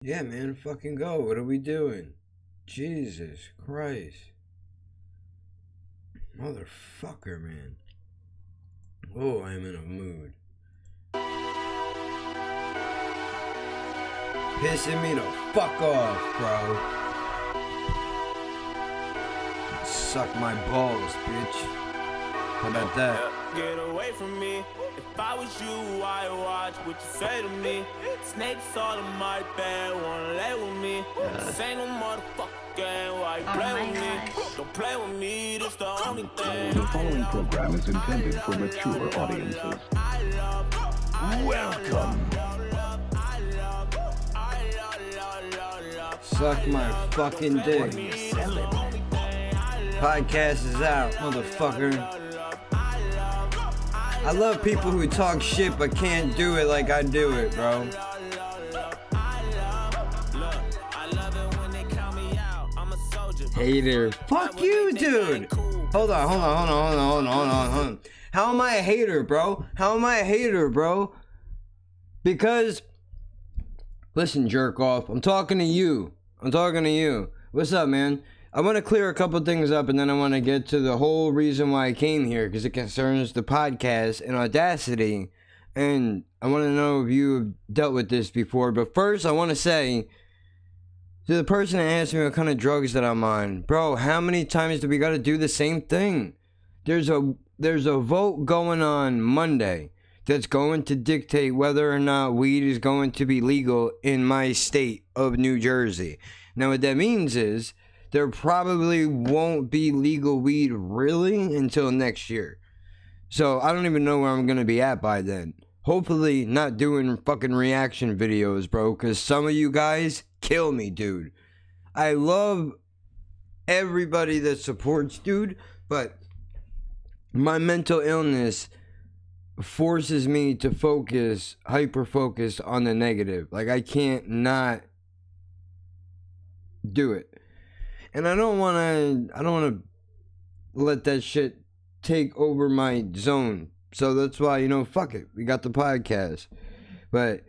Yeah, man, fucking go. What are we doing? Jesus Christ. Motherfucker, man. Oh, I'm in a mood. Pissing me the fuck off, bro. Suck my balls, bitch. How about that? Get away from me. If I was you, I watch what you say to me. Snakes all in my bed, wanna lay with me. This ain't no motherfucking game, why you play with me? Don't play with me, that's the only thing. The following program is intended for mature audiences. Welcome. Suck my fucking dick. Podcast is out, motherfucker. I love people who talk shit but can't do it like I do it, bro. Hater. Fuck you, dude. Hold on. How am I a hater, bro? How am I a hater, bro? Because, listen, jerk off. I'm talking to you. What's up, man? I want to clear a couple things up, and then I want to get to the whole reason why I came here, because it concerns the podcast and Audacity, and I want to know if you have dealt with this before. But first, I want to say to the person that asked me what kind of drugs that I'm on, bro, how many times do we got to do the same thing? There's a vote going on Monday that's going to dictate whether or not weed is going to be legal in my state of New Jersey. Now, what that means is there probably won't be legal weed really until next year. So I don't even know where I'm going to be at by then. Hopefully not doing fucking reaction videos, bro, because some of you guys kill me, dude. I love everybody that supports, dude, but my mental illness forces me to focus, hyper-focus on the negative. Like, I can't not do it. And I don't want to let that shit take over my zone. So that's why, you know, fuck it. We got the podcast. But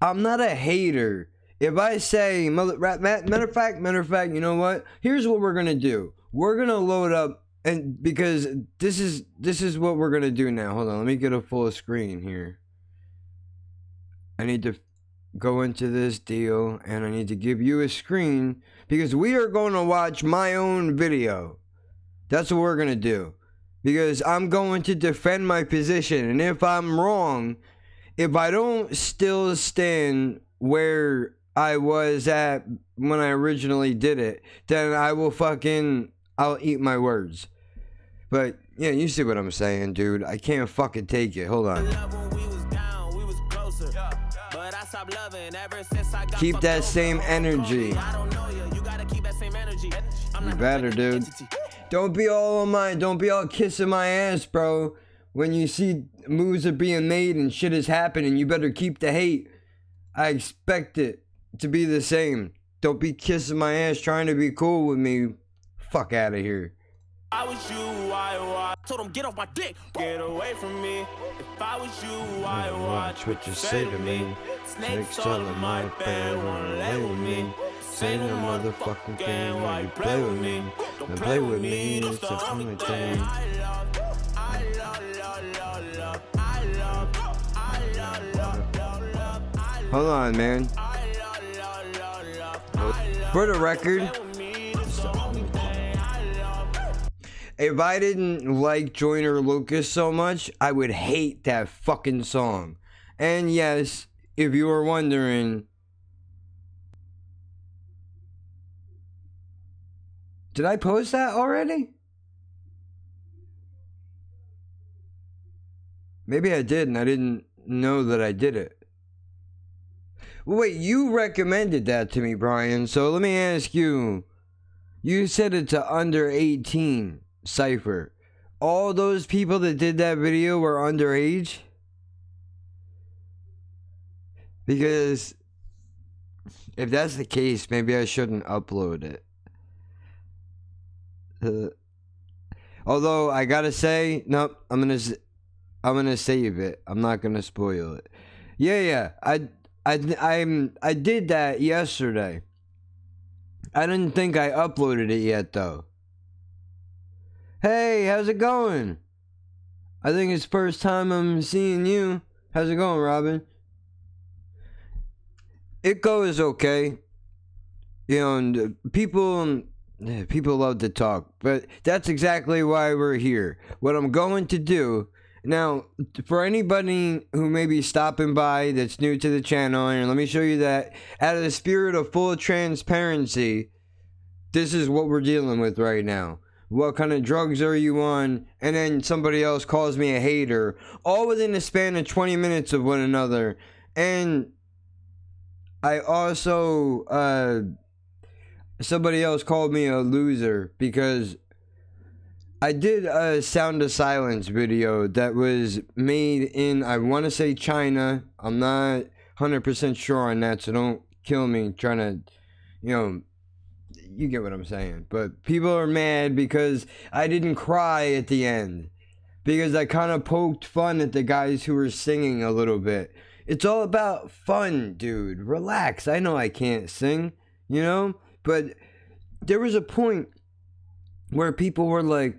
I'm not a hater. If I say, matter of fact, you know what? Here's what we're going to do. We're going to load up, and because this is what we're going to do now. Hold on, let me get a full screen here. I need to go into this deal, and I need to give you a screen, because we are going to watch my own video. That's what we're going to do. Because I'm going to defend my position, and if I'm wrong, if I don't still stand where I was at when I originally did it, then I'll eat my words. But yeah, you see what I'm saying, dude. I can't fucking take it. Hold on. Keep that same energy. You better, dude. Don't be all kissing my ass, bro. When you see moves are being made and shit is happening, you better keep the hate. I expect it to be the same. Don't be kissing my ass trying to be cool with me. Fuck out of here. I was you, I told him get off my dick, get away from me. If I was you, I watch what you say to me. Snakes all in my bed, wanna lay with me. Say no motherfucking game, why you play with me? Don't play with me, it's the only thing. Hold on, man. For the record, if I didn't like Joyner Lucas so much, I would hate that fucking song. And yes, if you were wondering, did I post that already? Maybe I did and I didn't know that I did it. Wait, you recommended that to me, Brian. So let me ask you. You said it's a under 18 cipher. All those people that did that video were underage? Because if that's the case, maybe I shouldn't upload it. Although I gotta say, nope, I'm gonna save it. I'm not gonna spoil it. Yeah, I did that yesterday. I didn't think I uploaded it yet though. Hey, how's it going? I think it's first time I'm seeing you. How's it going, Robin? It goes okay. You know, and people love to talk, but that's exactly why we're here. What I'm going to do now, for anybody who may be stopping by that's new to the channel, and let me show you that out of the spirit of full transparency, this is what we're dealing with right now. What kind of drugs are you on? And then somebody else calls me a hater, all within the span of 20 minutes of one another. And I also, somebody else called me a loser because I did a Sound of Silence video that was made in, I want to say China. I'm not 100% sure on that, so don't kill me trying to, you know, you get what I'm saying. But people are mad because I didn't cry at the end. Because I kind of poked fun at the guys who were singing a little bit. It's all about fun, dude. Relax. I know I can't sing, you know? But there was a point where people were like,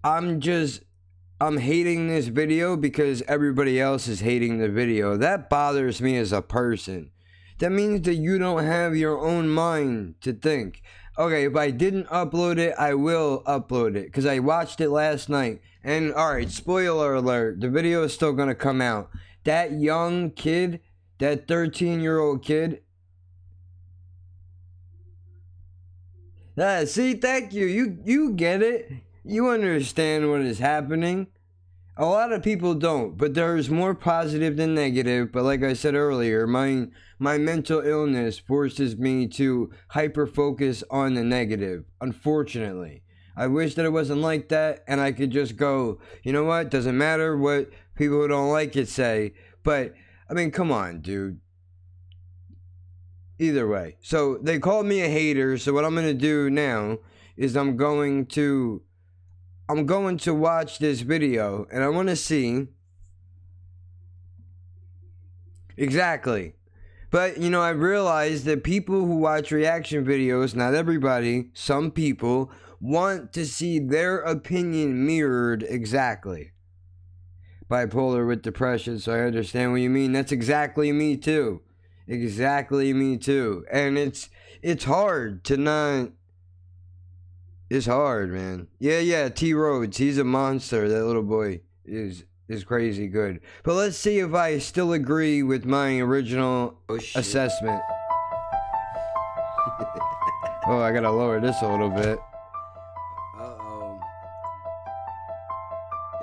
I'm hating this video because everybody else is hating the video. That bothers me as a person. That means that you don't have your own mind to think. Okay, if I didn't upload it, I will upload it. Because I watched it last night. And, alright, spoiler alert. The video is still going to come out. That young kid, that 13-year-old kid. See, thank you. You get it. You understand what is happening. A lot of people don't, but there's more positive than negative. But like I said earlier, my mental illness forces me to hyper-focus on the negative, unfortunately. I wish that it wasn't like that, and I could just go, you know what, doesn't matter what people who don't like it say. But, I mean, come on, dude. Either way. So, they called me a hater, so what I'm going to do now is I'm going to watch this video, and I want to see exactly. But, you know, I realized that people who watch reaction videos, not everybody, some people, want to see their opinion mirrored exactly. Bipolar with depression, so I understand what you mean. That's exactly me too. Exactly me too. And it's hard to not... It's hard, man. Yeah, T. Rhodes, he's a monster. That little boy is crazy good. But let's see if I still agree with my original assessment. Oh, I gotta lower this a little bit. Uh-oh.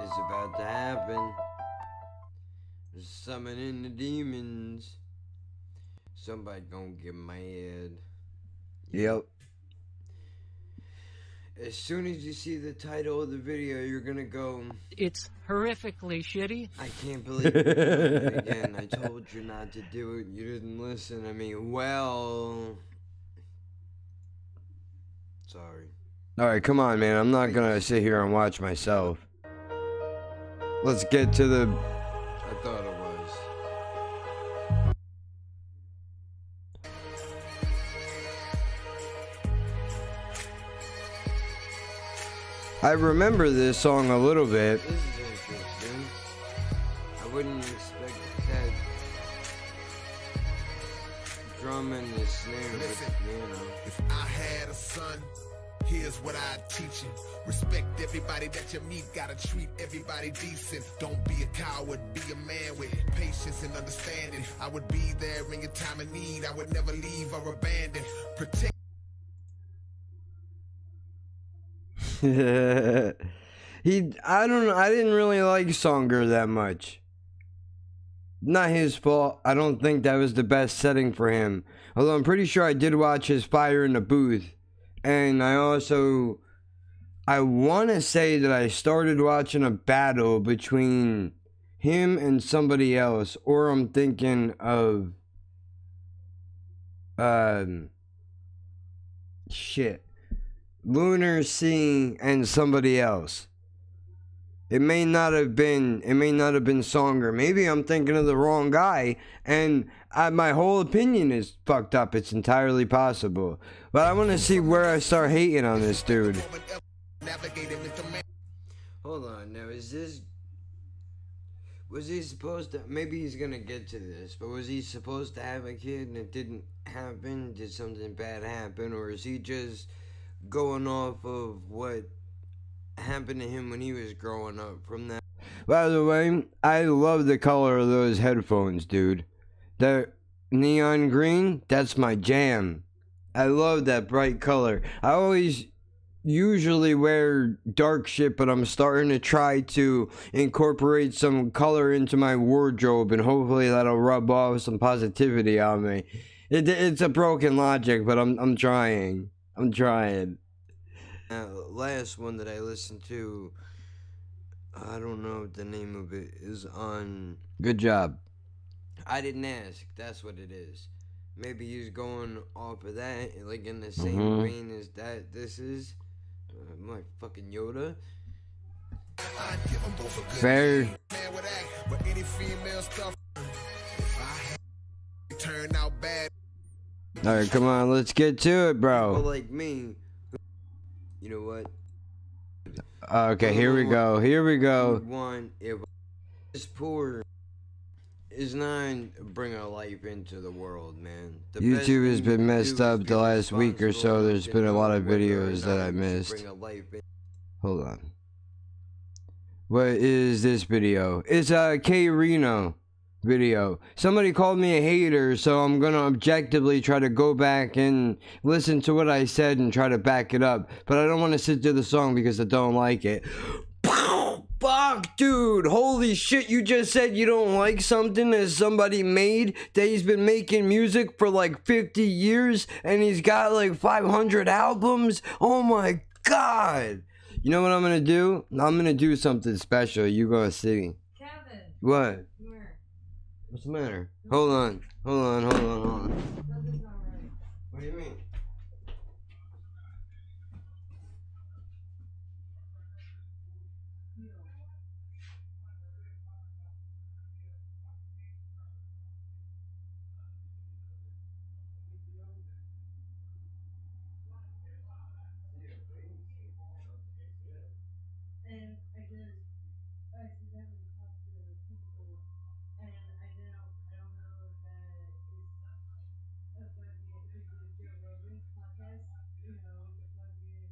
It's about to happen. Summoning the demons. Somebody gonna get mad. Yep. As soon as you see the title of the video, you're gonna go, it's horrifically shitty. I can't believe it again. I told you not to do it. You didn't listen. I mean, well... Sorry. Alright, come on, man. I'm not gonna sit here and watch myself. Let's get to the... I thought it was. I remember this song a little bit. This is interesting. I wouldn't expect that drum and the snare with the piano. If I had a son, here's what I'd teach him. Respect everybody that you meet, gotta treat everybody decent. Don't be a coward, be a man with patience and understanding. I would be there in your time of need, I would never leave or abandon. Protect. I don't know, I didn't really like Songer that much. Not his fault. I don't think that was the best setting for him. Although I'm pretty sure I did watch his Fire in the Booth. And I want to say that I started watching a battle between him and somebody else. Or I'm thinking of... Lunar Sea and somebody else. It may not have been Songer. Maybe I'm thinking of the wrong guy, and my whole opinion is fucked up. It's entirely possible. But I want to see where I start hating on this dude. Hold on, now was he supposed to, maybe he's gonna get to this, but was he supposed to have a kid and it didn't happen? Did something bad happen? Or is he just going off of what happened to him when he was growing up from that? By the way, I love the color of those headphones, dude. The neon green, that's my jam. I love that bright color. I always usually wear dark shit, but I'm starting to try to incorporate some color into my wardrobe, and hopefully that'll rub off some positivity on me. It's a broken logic, but I'm trying. I'm trying. Last one that I listened to, I don't know what the name of it is on. Good job. I didn't ask. That's what it is. Maybe he's going off of that, like in the same vein as that. This is my fucking Yoda. Fair. Alright, come on, let's get to it, bro. People like me. You know what? Okay, here we go. Here we go. One, if this poor is not bringing a life into the world, man. YouTube has been messed up the last week or so. There's been a lot of videos that I missed. Hold on. What is this video? It's a K Reno video. Somebody called me a hater, so I'm gonna objectively try to go back and listen to what I said and try to back it up. But I don't want to sit through the song because I don't like it. Fuck, dude, holy shit, you just said you don't like something that somebody made, that he's been making music for like 50 years, and he's got like 500 albums? Oh my god. You know what I'm gonna do? I'm gonna do something special. You gonna see. Kevin. What? Come here. What's the matter? Hold on. Hold on, hold on, hold on. Something's not right. What do you mean? And I accidentally talked to people, and I don't know if that is a fucking, is it Joe Rogan's podcast? You know, the fucking,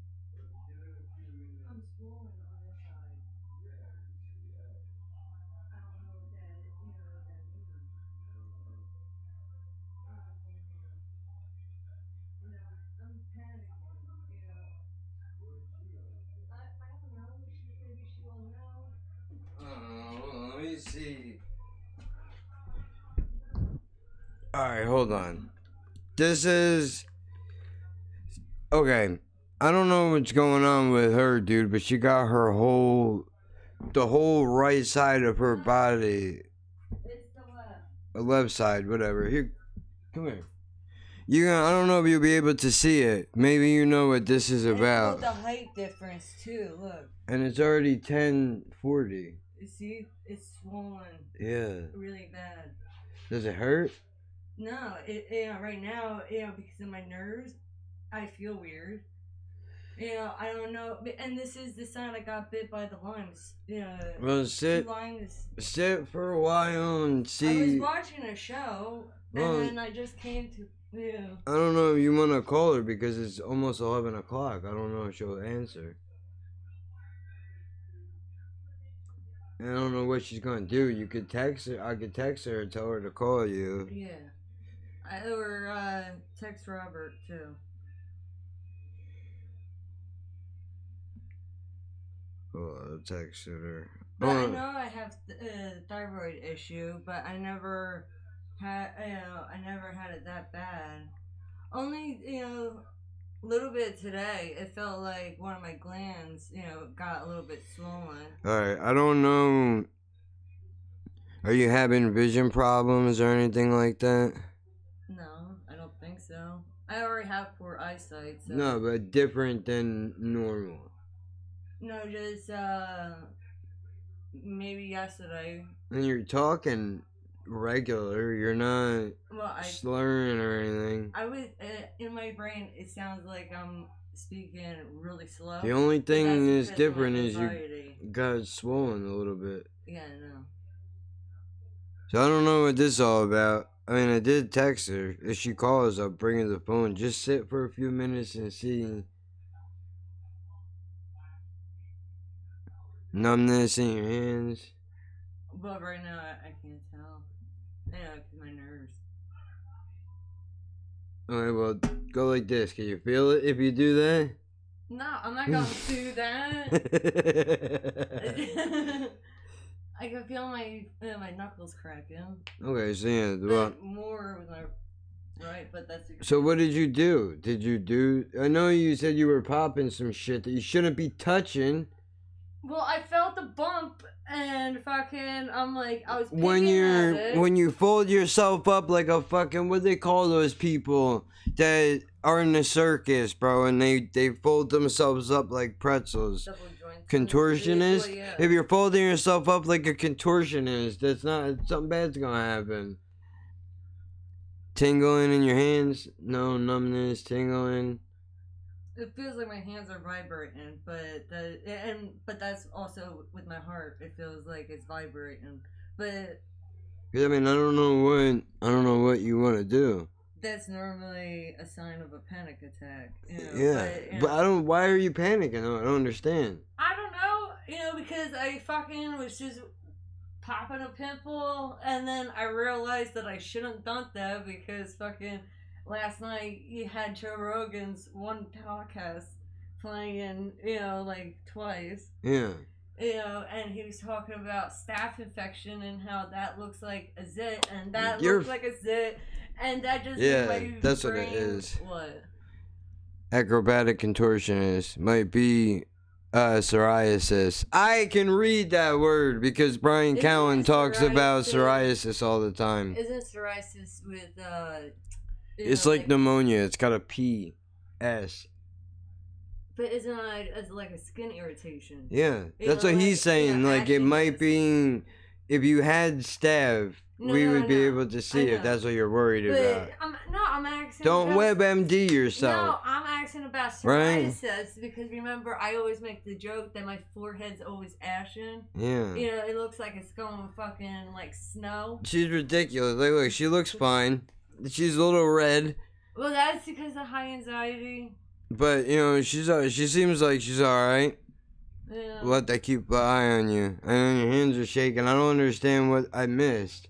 I'm swollen on this side. I don't know what that, you know, what that means. You know, I'm panicking, you know. I don't know, maybe she will know. Let me see. Alright, hold on. This is... Okay. I don't know what's going on with her, dude, but she got her the whole right side of her body. It's the left. The left side, whatever. Here, come here. I don't know if you'll be able to see it. Maybe you know what this is about. The height difference too. Look. And it's already 10:40. You see, it's swollen. Yeah. Really bad. Does it hurt? No, right now, because of my nerves, I feel weird. I don't know, and this is the sign I got bit by the limes. Well, sit for a while and see. I was watching a show, and then I just came to. I don't know if you want to call her because it's almost 11 o'clock. I don't know if she'll answer. And I don't know what she's gonna do. You could text her. I could text her and tell her to call you. Yeah. Or text Robert too. Oh, I texted her. But I know I have a thyroid issue, but I never had it that bad. Only, a little bit today. It felt like one of my glands, got a little bit swollen. Alright, I don't know. Are you having vision problems or anything like that? No, I don't think so. I already have poor eyesight. So. No, but different than normal. No, just, maybe yesterday. And you're talking regular. You're not Well, slurring or anything. I was in my brain. It sounds like I'm speaking really slow. The only thing that's that's different is you anxiety. got it swollen a little bit. Yeah, I know. So I don't know what this is all about. I mean, I did text her. If she calls, I'll bring her the phone. Just sit for a few minutes and see. Numbness in your hands. But right now, I can't tell. Yeah, because my nerves. Alright, well, go like this. Can you feel it if you do that? No, I'm not going to do that. I can feel my knuckles cracking. Okay, so yeah, well, more with my right, but that's. So what did you do? Did you do? I know you said you were popping some shit that you shouldn't be touching. Well, I felt the bump and fucking. I'm like, I was. When you fold yourself up like a fucking, what they call those people that are in the circus, bro, and they fold themselves up like pretzels. Double joints. Contortionist. Well, yeah. If you're folding yourself up like a contortionist, that's not something bad's gonna happen. Tingling in your hands? No numbness, tingling. It feels like my hands are vibrating, but that's also with my heart. It feels like it's vibrating, but. I mean, I don't know what you want to do. That's normally a sign of a panic attack. You know, yeah, but I don't. Why are you panicking? I don't understand. I don't know. You know, because I fucking was just popping a pimple, and then I realized that I shouldn't done that because fucking last night you had Joe Rogan's one podcast playing, you know, like twice. Yeah. You know, and he was talking about staph infection and how that looks like a zit, and that looks like a zit, and that just that's brain, what it is. What? Acrobatic contortionist might be psoriasis. I can read that word because Brian Cowan talks about psoriasis all the time. Isn't psoriasis with it's like pneumonia. It's got a P.S. But isn't it like a skin irritation? Yeah, that's what he's saying. Like it might be if you had staph, we would be able to see if that's what you're worried about. I'm asking. Don't WebMD yourself. No, I'm asking about psoriasis because remember I always make the joke that my forehead's always ashen. Yeah. You know, it looks like it's going fucking like snow. She's ridiculous. Like, look, she looks fine. She's a little red. Well, that's because of high anxiety. But you know, she seems like she's all right. Yeah. We'll have to keep an eye on you. I know your hands are shaking. I don't understand what I missed.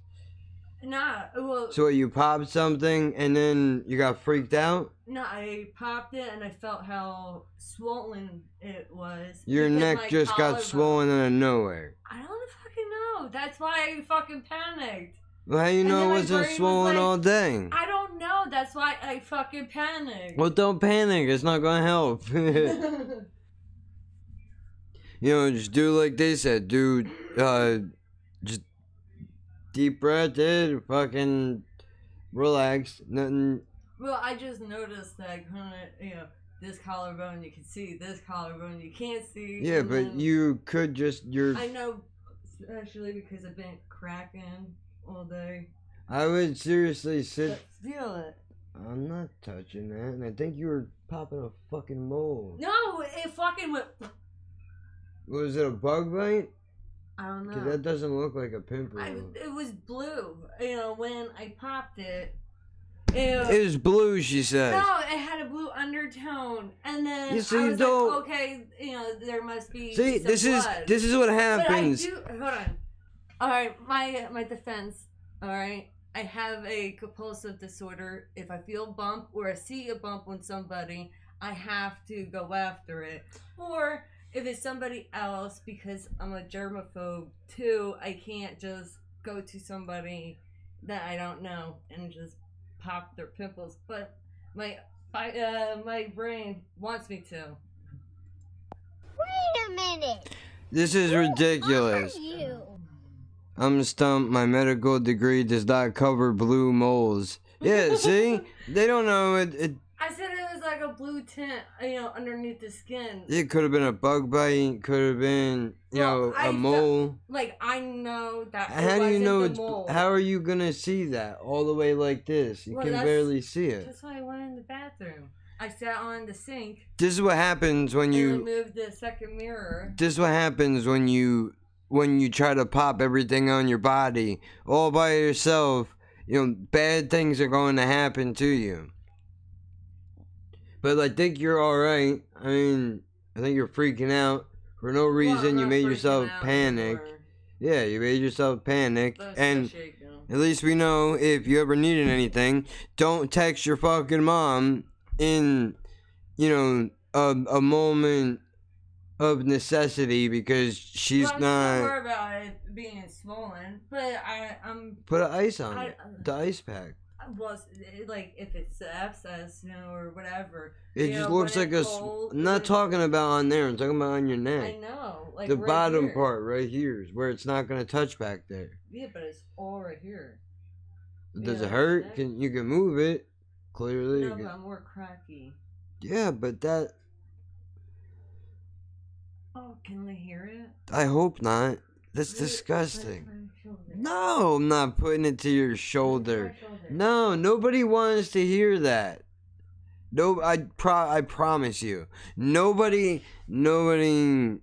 Nah, well. So you popped something and then you got freaked out? No, I popped it and I felt how swollen it was. Your neck just got swollen out of nowhere. I don't fucking know. That's why I fucking panicked. Well, how you know it wasn't swollen all day? I don't know. That's why I fucking panicked. Well, don't panic. It's not gonna help. You know, just do like they said. Do, just deep breath in, fucking relax. Nothing. Well, I just noticed that kind of, you know, this collarbone you can see, this collarbone you can't see. Yeah, but you could just, I know, especially because I've been cracking all day. I would seriously sit. But feel it. I'm not touching that, and I think you were popping a fucking mole. No, it fucking went. Was it a bug bite? I don't know. 'Cause that doesn't look like a pimple. It was blue. You know, when I popped it. It was blue, she says. No, it had a blue undertone, and then I was like, okay, you know, there must be. See, this is what happens. But hold on. All right, my defense. All right, I have a compulsive disorder. If I feel a bump or I see a bump on somebody, I have to go after it. Or if it's somebody else, because I'm a germaphobe too, I can't just go to somebody that I don't know and just pop their pimples. But my brain wants me to. Wait a minute. This is ridiculous. Who are you? I'm stumped. My medical degree does not cover blue moles. Yeah, see? They don't know it. I said it was like a blue tint, underneath the skin. It could have been a bug bite. Could have been, a mole. I know that. How do you know it's? Mole. How are you gonna see that all the way like this? You can barely see it. That's why I went in the bathroom. I sat on the sink. This is what happens when you moved the second mirror. This is what happens when you try to pop everything on your body all by yourself. Bad things are going to happen to you. But I think you're all right. I mean, I think you're freaking out for no reason. You made yourself panic. Yeah, you made yourself panic. And at least we know if you ever needed anything, don't text your fucking mom in, a moment of necessity because she's not. I'm sure about it being swollen, but I'm. Put an ice on it. The ice pack. Well, if it's abscess, or whatever. It just looks like I'm not talking about on there. I'm talking about on your neck. I know. The right bottom here. part right here is where it's not going to touch back there. Yeah, but it's all right here. Does it hurt? You can move it. Clearly. No, but I'm more cracky. Yeah, but that. Oh, can they hear it? I hope not. That's disgusting. No, I'm not putting it to your shoulder. No, nobody wants to hear that. No, I promise you. Nobody, unless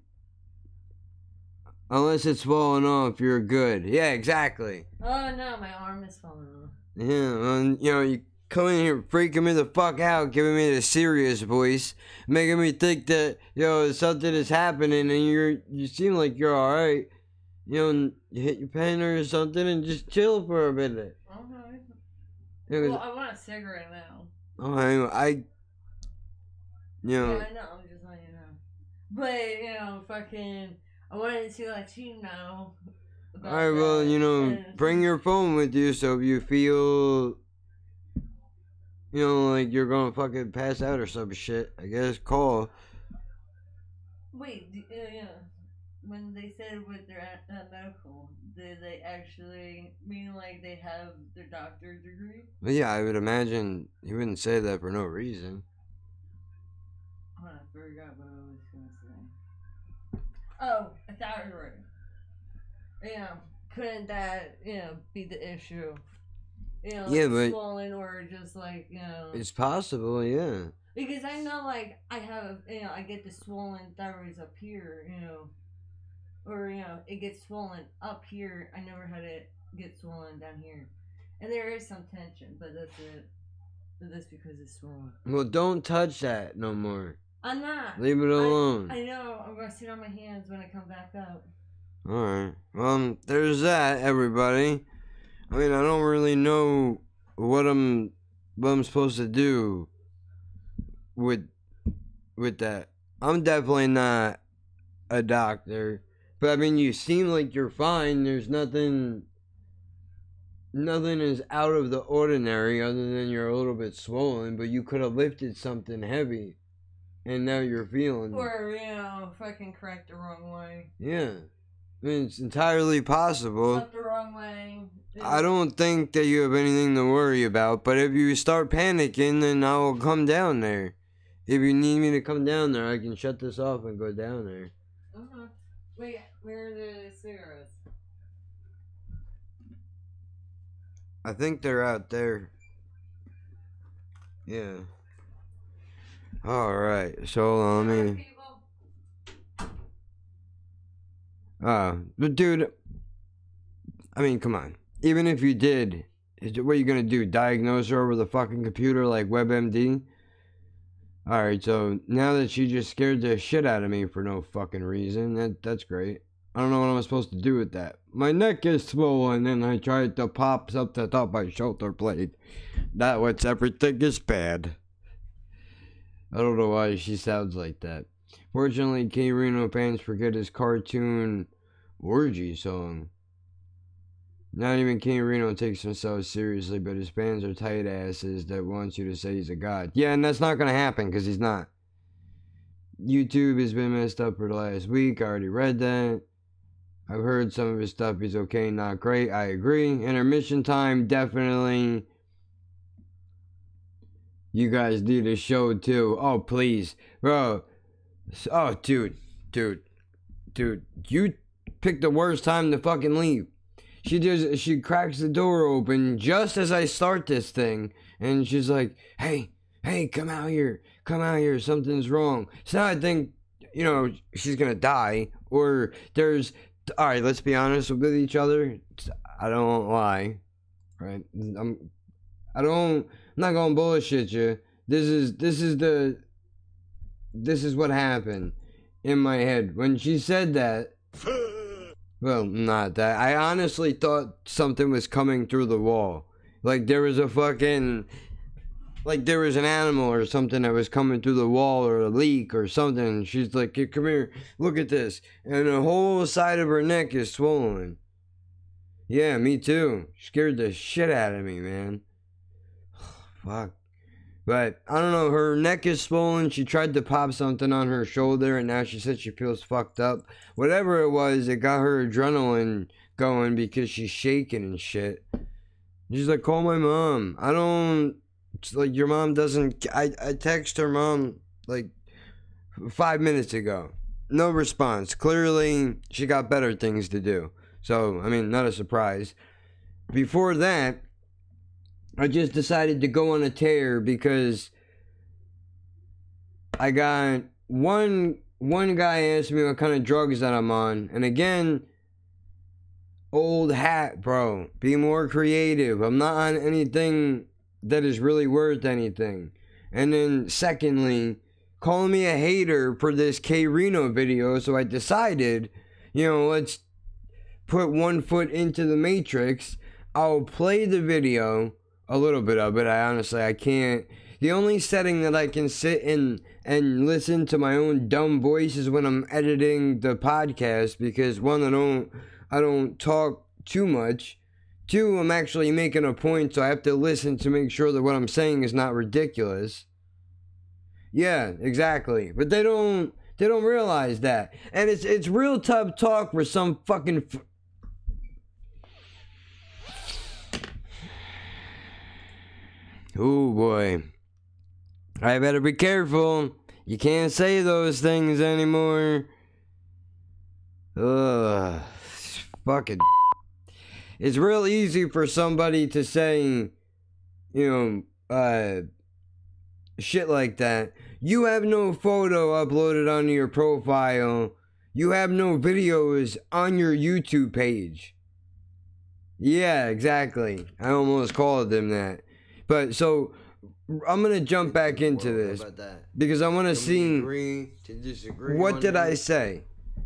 it's falling off, you're good. Yeah, exactly. Oh, no, my arm is falling off. Yeah, and, you come in here freaking me the fuck out, giving me the serious voice, making me think that, something is happening and you seem like you're alright. You hit your pen or something and just chill for a minute. Okay. Well, I want a cigarette now. Okay, Yeah, I know, I'm just letting you know. But, I wanted to let you know. Alright, well, bring your phone with you so if you feel, like you're gonna fucking pass out or some shit, I guess, call. Wait, yeah. When they said with their medical, did they actually mean like they have their doctor's degree? Well, yeah, I would imagine he wouldn't say that for no reason. Oh, I forgot what I was going to say. Oh, a thyroid. Couldn't that, be the issue? Yeah, but swollen or just it's possible, yeah. Because I know, I have, I get the swollen thyroids up here, or, it gets swollen up here. I never had it get swollen down here. And there is some tension, but that's it. But that's because it's swollen. Well, don't touch that no more. I'm not. Leave it alone. I know. I'm going to sit on my hands when I come back up. Alright. Well, there's that, everybody. I mean, I don't really know what I'm supposed to do with that. I'm definitely not a doctor. But I mean, you seem like you're fine. There's nothing is out of the ordinary other than you're a little bit swollen, but you could have lifted something heavy and now you're feeling. Or, fucking correct the wrong way. Yeah. I mean, it's entirely possible. Left the wrong way. I don't think that you have anything to worry about, but if you start panicking, then I will come down there. If you need me to come down there, I can shut this off and go down there. Uh-huh. Wait, where are the cigarettes? I think they're out there. Yeah. Alright, so hold on, let me... But dude, I mean, come on. Even if you did, what are you gonna do? Diagnose her over the fucking computer like WebMD? Alright, so now that she just scared the shit out of me for no fucking reason, that's great. I don't know what I'm supposed to do with that. My neck is swollen and I tried to pop up the top of my shoulder blade. That what's everything is bad. I don't know why she sounds like that. Fortunately, K Reno fans forget his cartoon orgy song. Not even King Reno takes himself seriously, but his fans are tight asses that wants you to say he's a god. Yeah, and that's not gonna happen, because he's not. YouTube has been messed up for the last week. I already read that. I've heard some of his stuff. He's okay, not great. I agree. Intermission time, definitely. You guys need a show too. Oh, please. Bro. Oh, dude. You picked the worst time to fucking leave. She cracks the door open just as I start this thing. And she's like, hey, come out here. Something's wrong. So now I think, you know, she's gonna die. Or there's, alright, let's be honest with each other. I don't lie. Right? I'm not gonna bullshit you. This is what happened in my head. When she said that, well, not that. I honestly thought something was coming through the wall. Like there was an animal or something that was coming through the wall, or a leak or something. And she's like, hey, come here, look at this. And the whole side of her neck is swollen. Yeah, me too. Scared the shit out of me, man. Fuck. But, I don't know, her neck is swollen. She tried to pop something on her shoulder, and now she said she feels fucked up. Whatever it was, it got her adrenaline going because she's shaking and shit. She's like, call my mom. It's like, your mom doesn't... I text her mom, like, 5 minutes ago. No response. Clearly, she got better things to do. So, I mean, not a surprise. Before that, I just decided to go on a tear because I got one guy asked me what kind of drugs that I'm on. And again, old hat, bro. Be more creative. I'm not on anything that is really worth anything. And then secondly, calling me a hater for this K Reno video. So I decided, you know, let's put one foot into the matrix. I'll play the video, a little bit of it. I can't. The only setting that I can sit in and listen to my own dumb voice is when I'm editing the podcast, because one, I don't talk too much. Two, I'm actually making a point, so I have to listen to make sure that what I'm saying is not ridiculous. Yeah, exactly. But they don't realize that. And it's real tough talk for some fucking oh boy. I better be careful. You can't say those things anymore. Ugh. Fucking. It's real easy for somebody to say, you know, shit like that. You have no photo uploaded onto your profile. You have no videos on your YouTube page. Yeah, exactly. I almost called them that. But so I'm gonna jump back into this because I want to see what did I say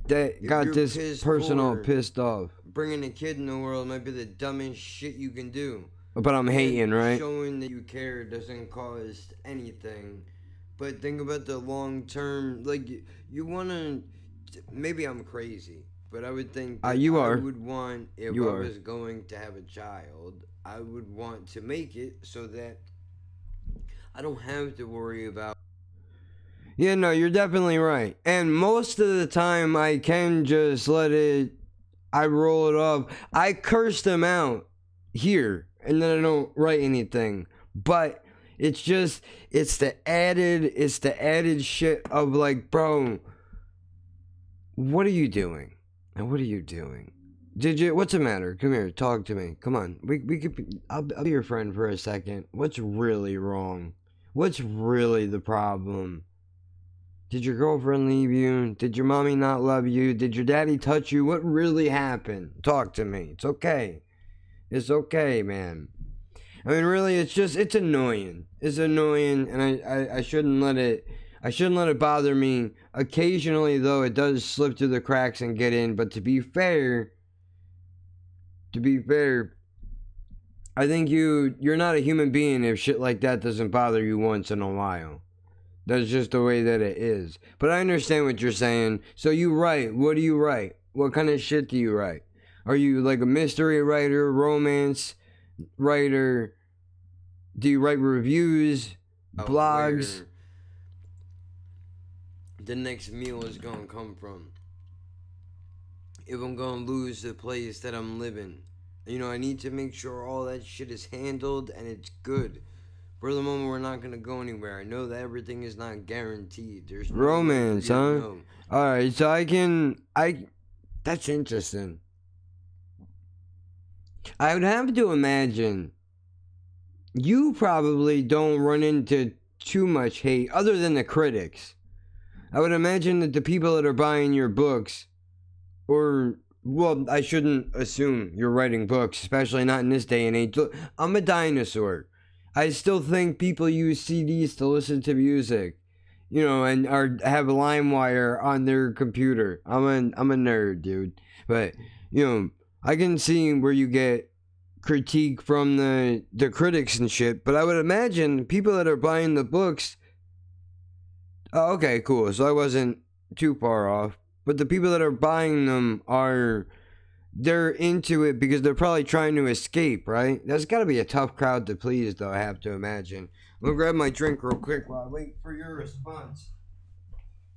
that got this person all pissed off. Bringing a kid in the world might be the dumbest shit you can do. But I'm hating, right? Showing that you care doesn't cause anything. But think about the long term. Like you wanna. Maybe I'm crazy, but I would think that you are. I would want, if I was going to have a child, I would want to make it so that I don't have to worry about. Yeah, no, you're definitely right. And most of the time I can just I roll it off. I curse them out here, and then I don't write anything. But it's the added shit of like, bro, what are you doing? And what are you doing? What's the matter? Come here, talk to me. Come on. I'll be your friend for a second. What's really wrong? What's really the problem? Did your girlfriend leave you? Did your mommy not love you? Did your daddy touch you? What really happened? Talk to me. It's okay. It's okay, man. I mean, really, it's annoying. It's annoying, and I shouldn't let it bother me. Occasionally, though, it does slip through the cracks and get in. But to be fair, I think you're not a human being if shit like that doesn't bother you once in a while. That's just the way that it is. But I understand what you're saying. So you write. What do you write? What kind of shit do you write? Are you like a mystery writer, romance writer? Do you write reviews, blogs? Where the next meal is gonna come from? If I'm gonna lose the place that I'm living. You know, I need to make sure all that shit is handled and it's good For the moment, we're not gonna go anywhere. I know that everything is not guaranteed. There's no romance, huh? Alright, so that's interesting. I would have to imagine you probably don't run into too much hate other than the critics. I would imagine that the people that are buying your books, or, well, I shouldn't assume you're writing books, especially not in this day and age. Look, I'm a dinosaur. I still think people use CDs to listen to music, you know, and have LimeWire on their computer. I'm a nerd, dude. But, you know, I can see where you get critique from the critics and shit, but I would imagine people that are buying the books. Oh, okay, cool. So I wasn't too far off. But the people that are buying them they're into it because they're probably trying to escape, right? That's got to be a tough crowd to please, though, I have to imagine. I'm gonna grab my drink real quick while I wait for your response.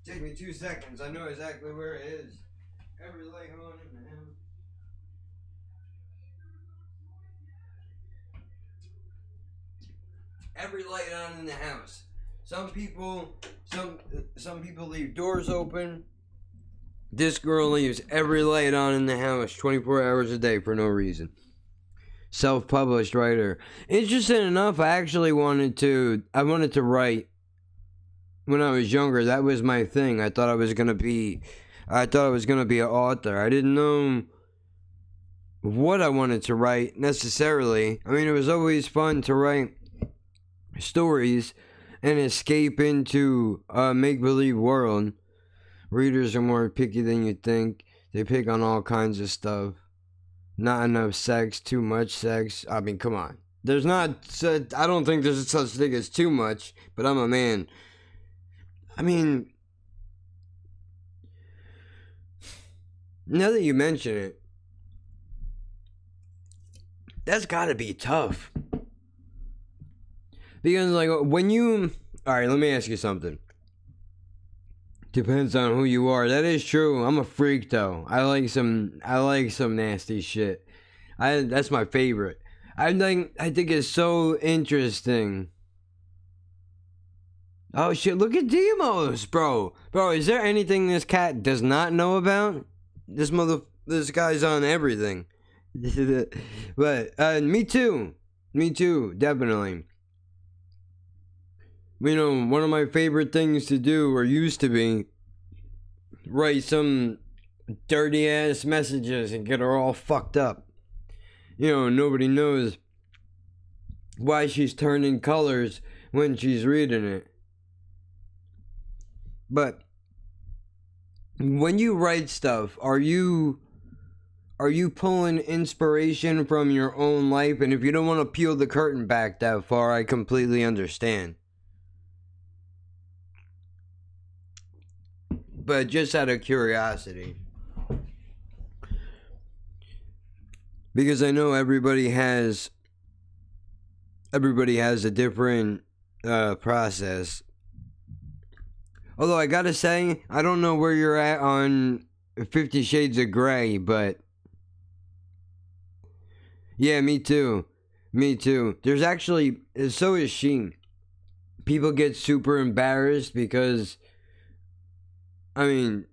Take me 2 seconds. I know exactly where it is. Every light on in the house. Every light on in the house. Some people leave doors open. This girl leaves every light on in the house 24 hours a day for no reason. Self-published writer. Interesting enough, I wanted to write when I was younger. That was my thing. I thought I was gonna be an author. I didn't know what I wanted to write necessarily. I mean, it was always fun to write stories and escape into a make-believe world. Readers are more picky than you think. They pick on all kinds of stuff. Not enough sex, too much sex. I mean, come on. I don't think there's such thing as too much, but I'm a man. I mean, now that you mention it, that's gotta be tough. Because, like, alright, let me ask you something. Depends on who you are. That is true. I'm a freak, though. I like some nasty shit. That's my favorite. I think it's so interesting. Oh shit, look at Demos, bro. Bro, is there anything this cat does not know about? This guy's on everything. But, me too, definitely. You know, one of my favorite things to do, or used to be, write some dirty ass messages and get her all fucked up. You know, nobody knows why she's turning colors when she's reading it. But when you write stuff, are you pulling inspiration from your own life? And if you don't want to peel the curtain back that far, I completely understand. But just out of curiosity, because I know everybody has a different process. Although I gotta say, I don't know where you're at on 50 Shades of Grey, but yeah, me too. There's actually, so is she. People get super embarrassed because, I mean,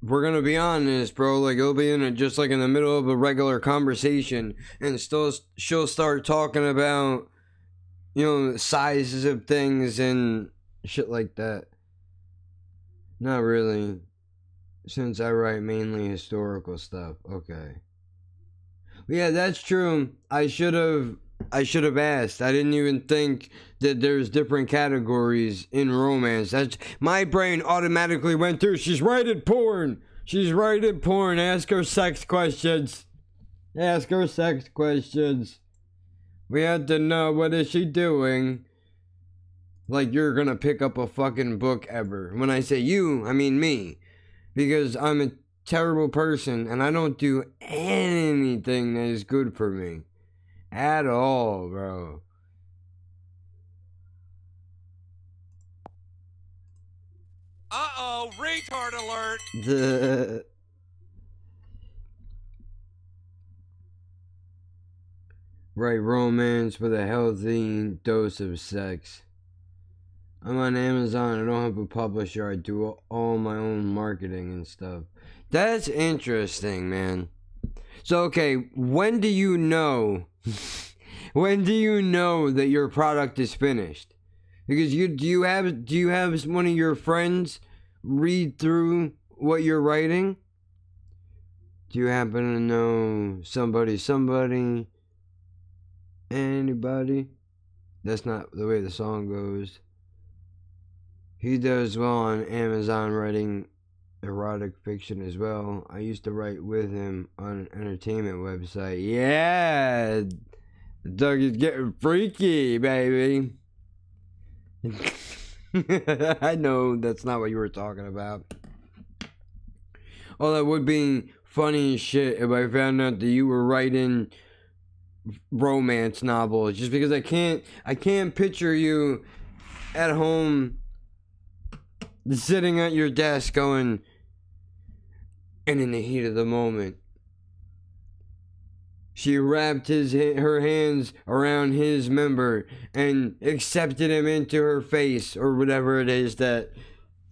we're gonna be honest, bro. Like, it'll be just like in the middle of a regular conversation, and she'll start talking about, you know, sizes of things and shit like that. Not really, since I write mainly historical stuff. Okay. Yeah, that's true. I should have asked. I didn't even think that there's different categories in romance. That's, my brain automatically went through. She's writing porn. Ask her sex questions. We had to know, what is she doing? Like you're gonna pick up a fucking book ever. When I say you, I mean me. Because I'm a terrible person and I don't do anything that is good for me. At all, bro. Uh-oh, retard alert. Write romance with a healthy dose of sex. I'm on Amazon. I don't have a publisher. I do all my own marketing and stuff. That's interesting, man. So, okay, when do you know? When do you know that your product is finished? Because do you have one of your friends read through what you're writing? Do you happen to know somebody, anybody? That's not the way the song goes. He does well on Amazon writing erotic fiction as well. I used to write with him on an entertainment website. Yeah, Doug is getting freaky, baby. I know that's not what you were talking about. Oh, that would be funny as shit if I found out that you were writing romance novels. Just because I can't picture you at home sitting at your desk going, and in the heat of the moment, she wrapped her hands around his member and accepted him into her face, or whatever it is that,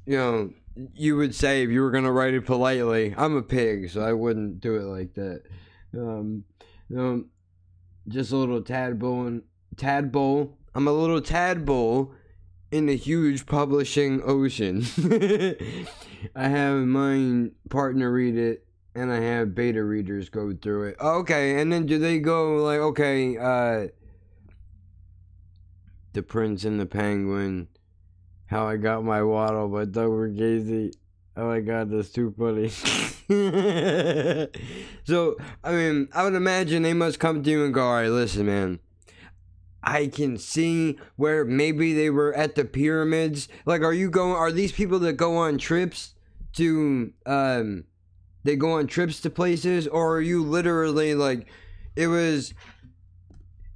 you know, you would say if you were going to write it politely. I'm a pig, so I wouldn't do it like that. Just a little tadpole. I'm a little tadpole in the huge publishing ocean. I have my partner read it, and I have beta readers go through it. Okay, and then do they go like, okay, The Prince and the Penguin, How I Got My Waddle by Doug Gazy. Oh my god, that's too funny. So, I mean, I would imagine they must come to you and go, alright, listen, man. I can see where maybe they were at the pyramids. Like, are these people that go on trips to, they go on trips to places? Or are you literally, like, it was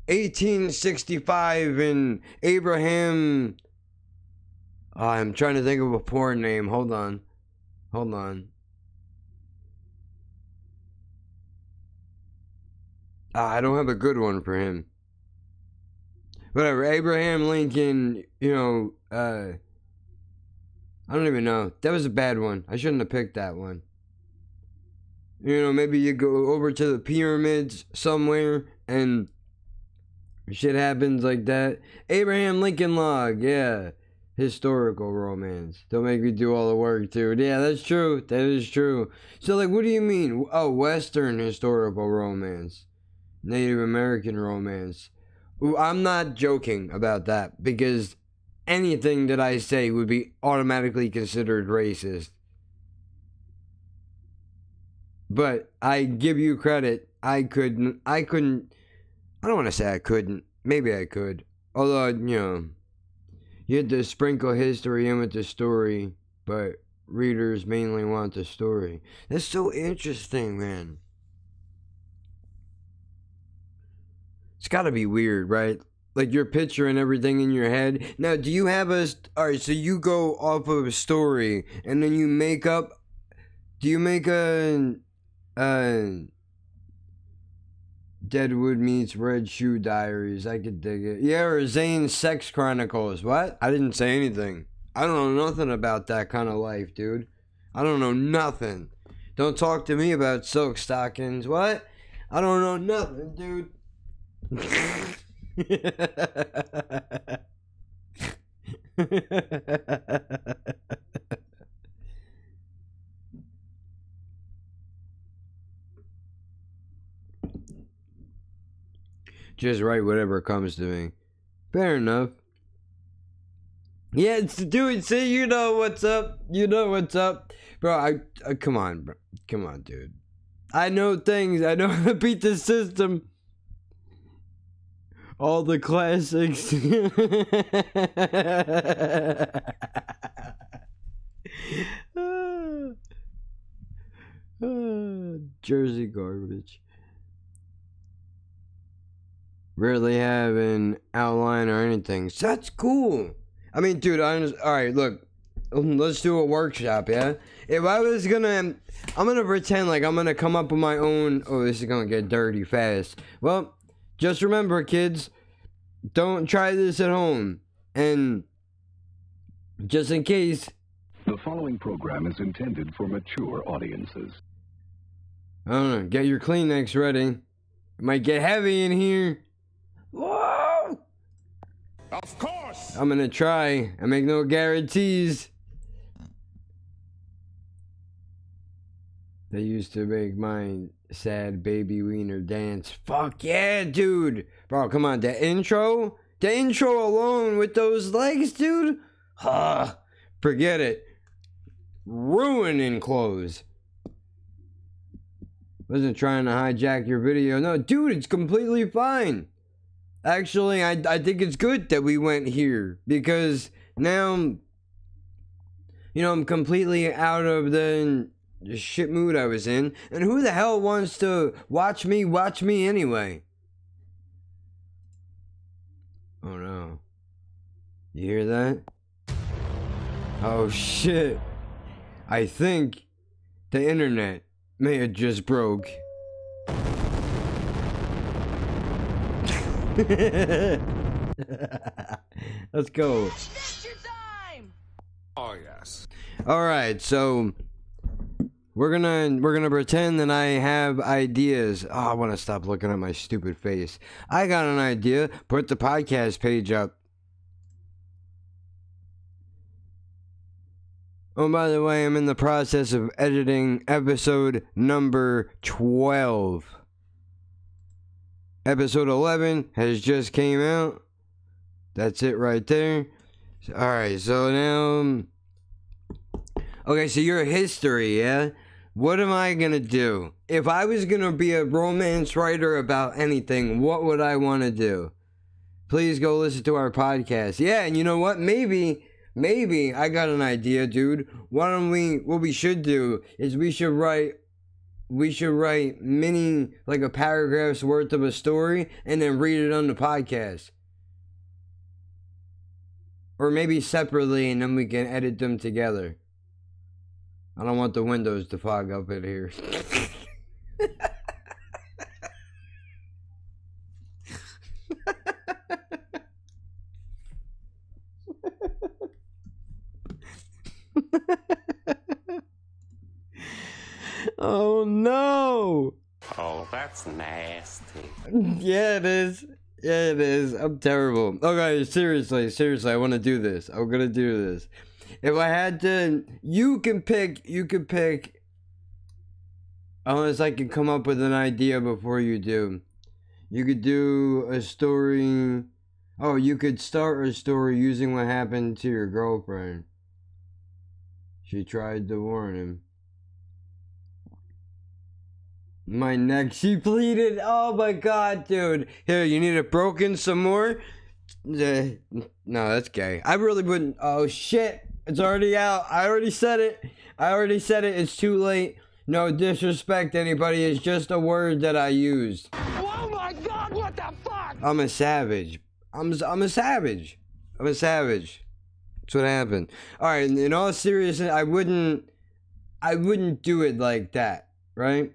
1865 and Abraham... I'm trying to think of a porn name. Hold on. I don't have a good one for him. Whatever, Abraham Lincoln, you know, I don't even know. That was a bad one. I shouldn't have picked that one. You know, maybe you go over to the pyramids somewhere and shit happens like that. Abraham Lincoln log, yeah. Historical romance. Don't make me do all the work, dude. Yeah, that's true. That is true. So, like, what do you mean? Oh, Western historical romance. Native American romance. I'm not joking about that, because anything that I say would be automatically considered racist. But I give you credit. I don't want to say I couldn't. Maybe I could. Although, you know, you had to sprinkle history in with the story, but readers mainly want the story. That's so interesting, man. It's gotta be weird, right? Like, you're picturing everything in your head. Now, do you have alright, so you go off of a story, and then you make up, do you make Deadwood meets Red Shoe Diaries? I could dig it. Yeah, or Zane's Sex Chronicles. What? I didn't say anything. I don't know nothing about that kind of life, dude. I don't know nothing. Don't talk to me about silk stockings. What? I don't know nothing, dude. Just write whatever comes to me. Fair enough. Yeah, dude, see, you know what's up. You know what's up. Bro, I come on, bro. Come on, dude. I know things. I know how to beat the system. All the classics. Jersey garbage. Rarely have an outline or anything. So that's cool. I mean, dude, alright, look. Let's do a workshop, yeah? If I was gonna... I'm gonna pretend like I'm gonna come up with my own... Oh, this is gonna get dirty fast. Well, just remember, kids, don't try this at home. And just in case, The following program is intended for mature audiences. I don't know, get your Kleenex ready. It might get heavy in here. Whoa! Of course. I'm gonna try. I make no guarantees. They used to make my sad baby wiener dance. Fuck yeah, dude. Bro, come on. The intro alone with those legs, dude. Forget it. Ruining clothes. Wasn't trying to hijack your video. No, dude, it's completely fine. Actually, I think it's good that we went here. Because now, you know, I'm completely out of the shit mood I was in. And who the hell wants to watch me anyway? Oh no. You hear that? Oh shit. I think the internet may have just broke. Let's go. Oh yes. Alright, so we're gonna pretend that I have ideas. Oh, I wanna stop looking at my stupid face. I got an idea. Put the podcast page up. Oh, by the way, I'm in the process of editing episode number 12. Episode 11 has just came out. That's it right there. Alright, so now... Okay, so your history, yeah? What am I gonna do? If I was gonna be a romance writer about anything, what would I want to do? Please go listen to our podcast. Yeah, and you know what? Maybe I got an idea, dude. What we should do is we should write mini, like a paragraph's worth of a story and then read it on the podcast. Or maybe separately and then we can edit them together. I don't want the windows to fog up in here. Oh no! Oh, that's nasty. Yeah, it is. Yeah, it is. I'm terrible. Okay, seriously, I want to do this. I'm gonna do this. If I had to, you can pick, unless I can come up with an idea before you do. You could do a story. Oh, you could start a story using what happened to your girlfriend. She tried to warn him. My neck, she pleaded. Oh my god, dude. Here, you need it broken some more? No, that's gay. I really wouldn't. Oh shit. It's already out. I already said it. It's too late. No disrespect, anybody. It's just a word that I used. Oh my god, what the fuck? I'm a savage. I'm a savage. That's what happened. Alright, in all seriousness, I wouldn't do it like that, right?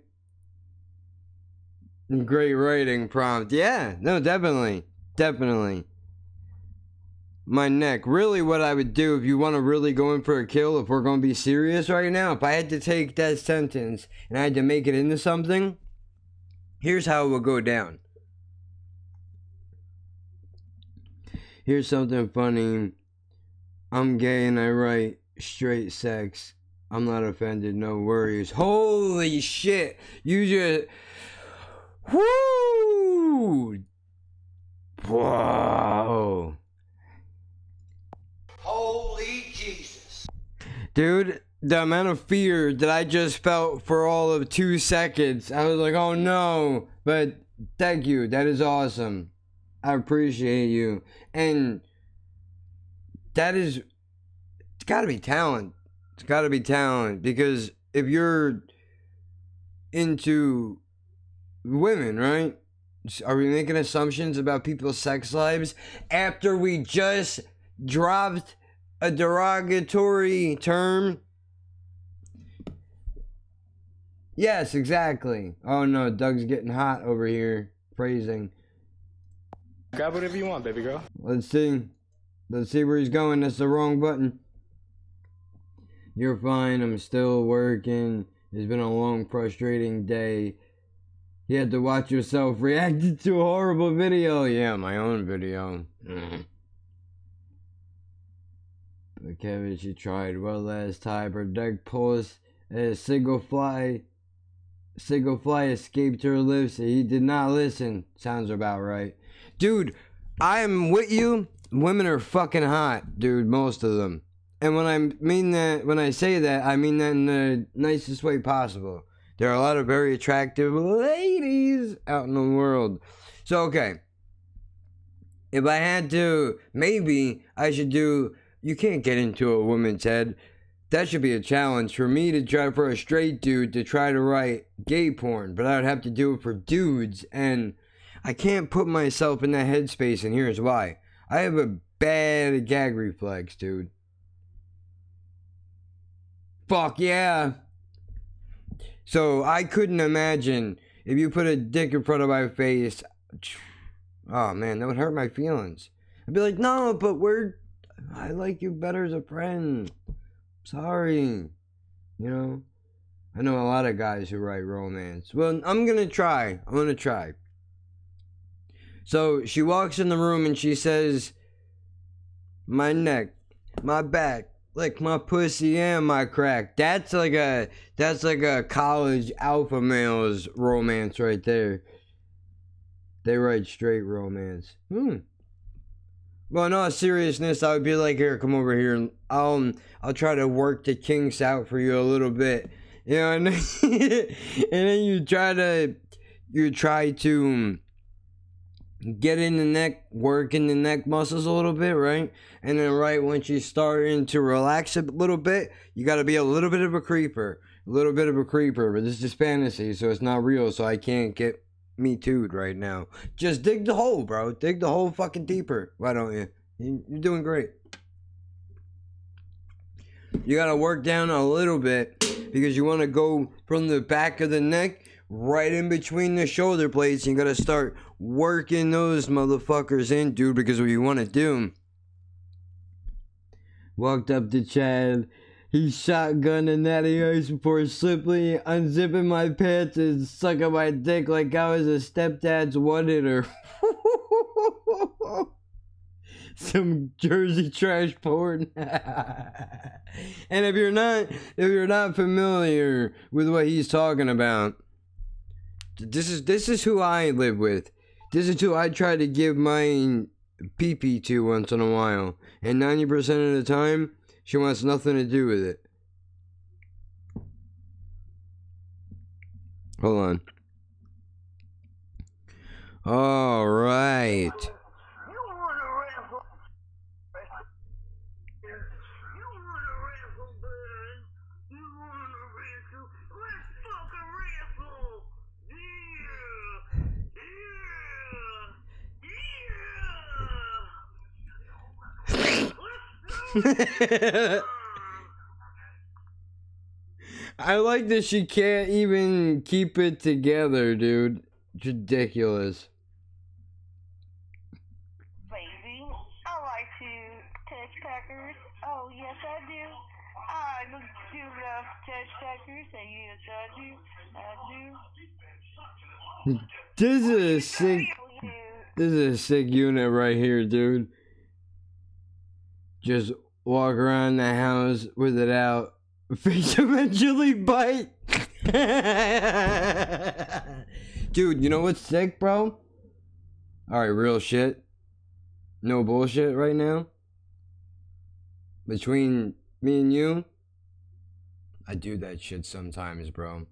Great writing prompt. Yeah, no, definitely. My neck. Really what I would do if you want to really go in for a kill, if we're going to be serious right now, if I had to take that sentence and I had to make it into something, here's how it would go down. Here's something funny. I'm gay and I write straight sex. I'm not offended, no worries. Holy shit. You just... Woo! Whoa. Holy Jesus. Dude, the amount of fear that I just felt for all of 2 seconds, I was like, oh no. But thank you, that is awesome. I appreciate you. And that is, it's gotta be talent. It's gotta be talent. Because if you're into women, right? Are we making assumptions about people's sex lives after we just dropped a derogatory term? Yes, exactly. Oh no, Doug's getting hot over here. Phrasing. Grab whatever you want, baby girl. Let's see. Let's see where he's going. That's the wrong button. You're fine. I'm still working. It's been a long, frustrating day. You had to watch yourself reacting to a horrible video. Yeah, my own video. But Kevin, she tried well last time. Her neck pulse as a single fly escaped her lips. He did not listen. Sounds about right. Dude, I'm with you. Women are fucking hot, dude. Most of them. And when I say that, I mean that in the nicest way possible. There are a lot of very attractive ladies out in the world. So, okay. If I had to, maybe I should do, you can't get into a woman's head. That should be a challenge for me to try, for a straight dude to try to write gay porn. But I would have to do it for dudes. And I can't put myself in that headspace, and here's why. I have a bad gag reflex, dude. Fuck yeah. So I couldn't imagine if you put a dick in front of my face. Oh man, that would hurt my feelings. I'd be like, no, but I like you better as a friend. Sorry. You know? I know a lot of guys who write romance. Well, I'm gonna try. So she walks in the room and she says, my neck, my back, like my pussy and my crack. That's like a college alpha male's romance right there. They write straight romance. Well, in all seriousness, I would be like, here, come over here, and I'll try to work the kinks out for you a little bit, you know, and then you try to get in the neck, work in the neck muscles a little bit, right? And then right when she's starting to relax a little bit, you got to be a little bit of a creeper. But this is just fantasy, so it's not real, so I can't get me too'd right now. Just dig the hole, bro. Dig the hole fucking deeper. Why don't you? You're doing great. You got to work down a little bit because you want to go from the back of the neck right in between the shoulder blades. You got to start working those motherfuckers in, dude, because what you want to do. Walked up to Chad. He's shotgunning Natty Ice before simply unzipping my pants and sucking my dick like I was a stepdad's one-hitter. Some Jersey trash porn. And if you're not familiar with what he's talking about, this is who I live with. This is who I try to give my pee-pee to once in a while. And 90% of the time, she wants nothing to do with it. Hold on. All right. I like that she can't even keep it together, dude. It's ridiculous. Baby, I like to touch peckers. Oh, yes, I do. I do love touch peckers. Yes, I do. This is a sick unit right here, dude. Just walk around the house with it out. Face eventually bite. Dude, you know what's sick, bro? Alright, real shit. No bullshit right now. Between me and you, I do that shit sometimes, bro.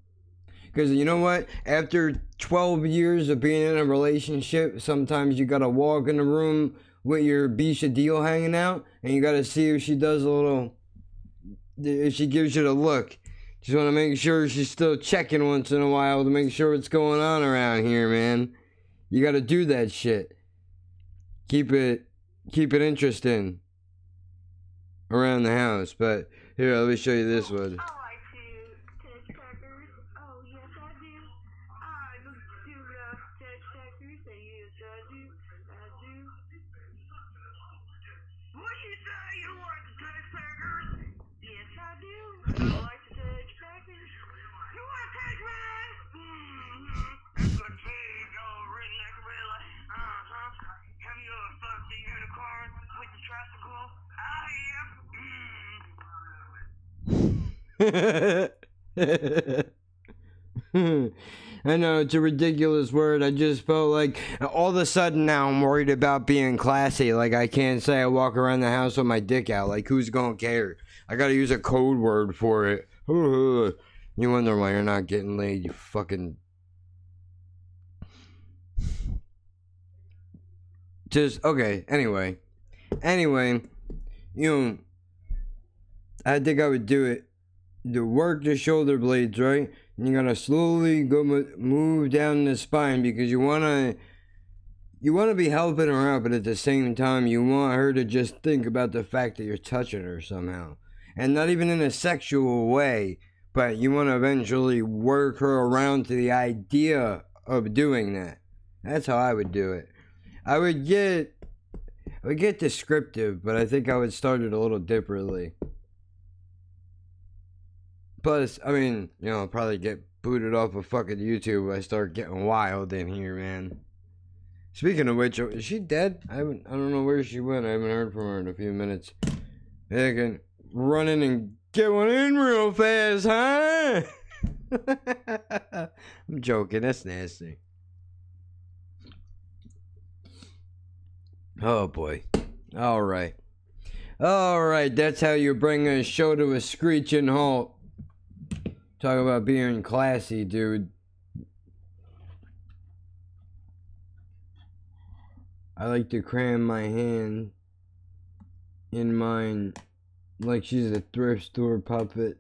Because you know what? After 12 years of being in a relationship, sometimes you gotta walk in the room with your Bisha deal hanging out, and you gotta see if she does a little, if she gives you the look. Just want to make sure she's still checking once in a while to make sure what's going on around here, man. You gotta do that shit. Keep it interesting around the house. But here, let me show you this one. I know it's a ridiculous word. I just felt like all of a sudden now I'm worried about being classy. Like I can't say I walk around the house with my dick out. Like who's gonna care? I gotta use a code word for it. You wonder why you're not getting laid, you fucking... Just, okay, anyway, you know, I think I would do it. To work the shoulder blades, right? And you're gonna slowly go move down the spine because you wanna be helping her out, but at the same time, you want her to just think about the fact that you're touching her somehow. And not even in a sexual way, but you want to eventually work her around to the idea of doing that. That's how I would do it. I would get descriptive, but I think I would start it a little differently. Plus, I mean, you know, I'll probably get booted off of fucking YouTube if I start getting wild in here, man. Speaking of which, is she dead? I don't know where she went. I haven't heard from her in a few minutes. I can run in and get one in real fast, huh? I'm joking. That's nasty. Oh, boy. All right. That's how you bring a show to a screeching halt. Talk about being classy, dude. I like to cram my hand in mine like she's a thrift store puppet.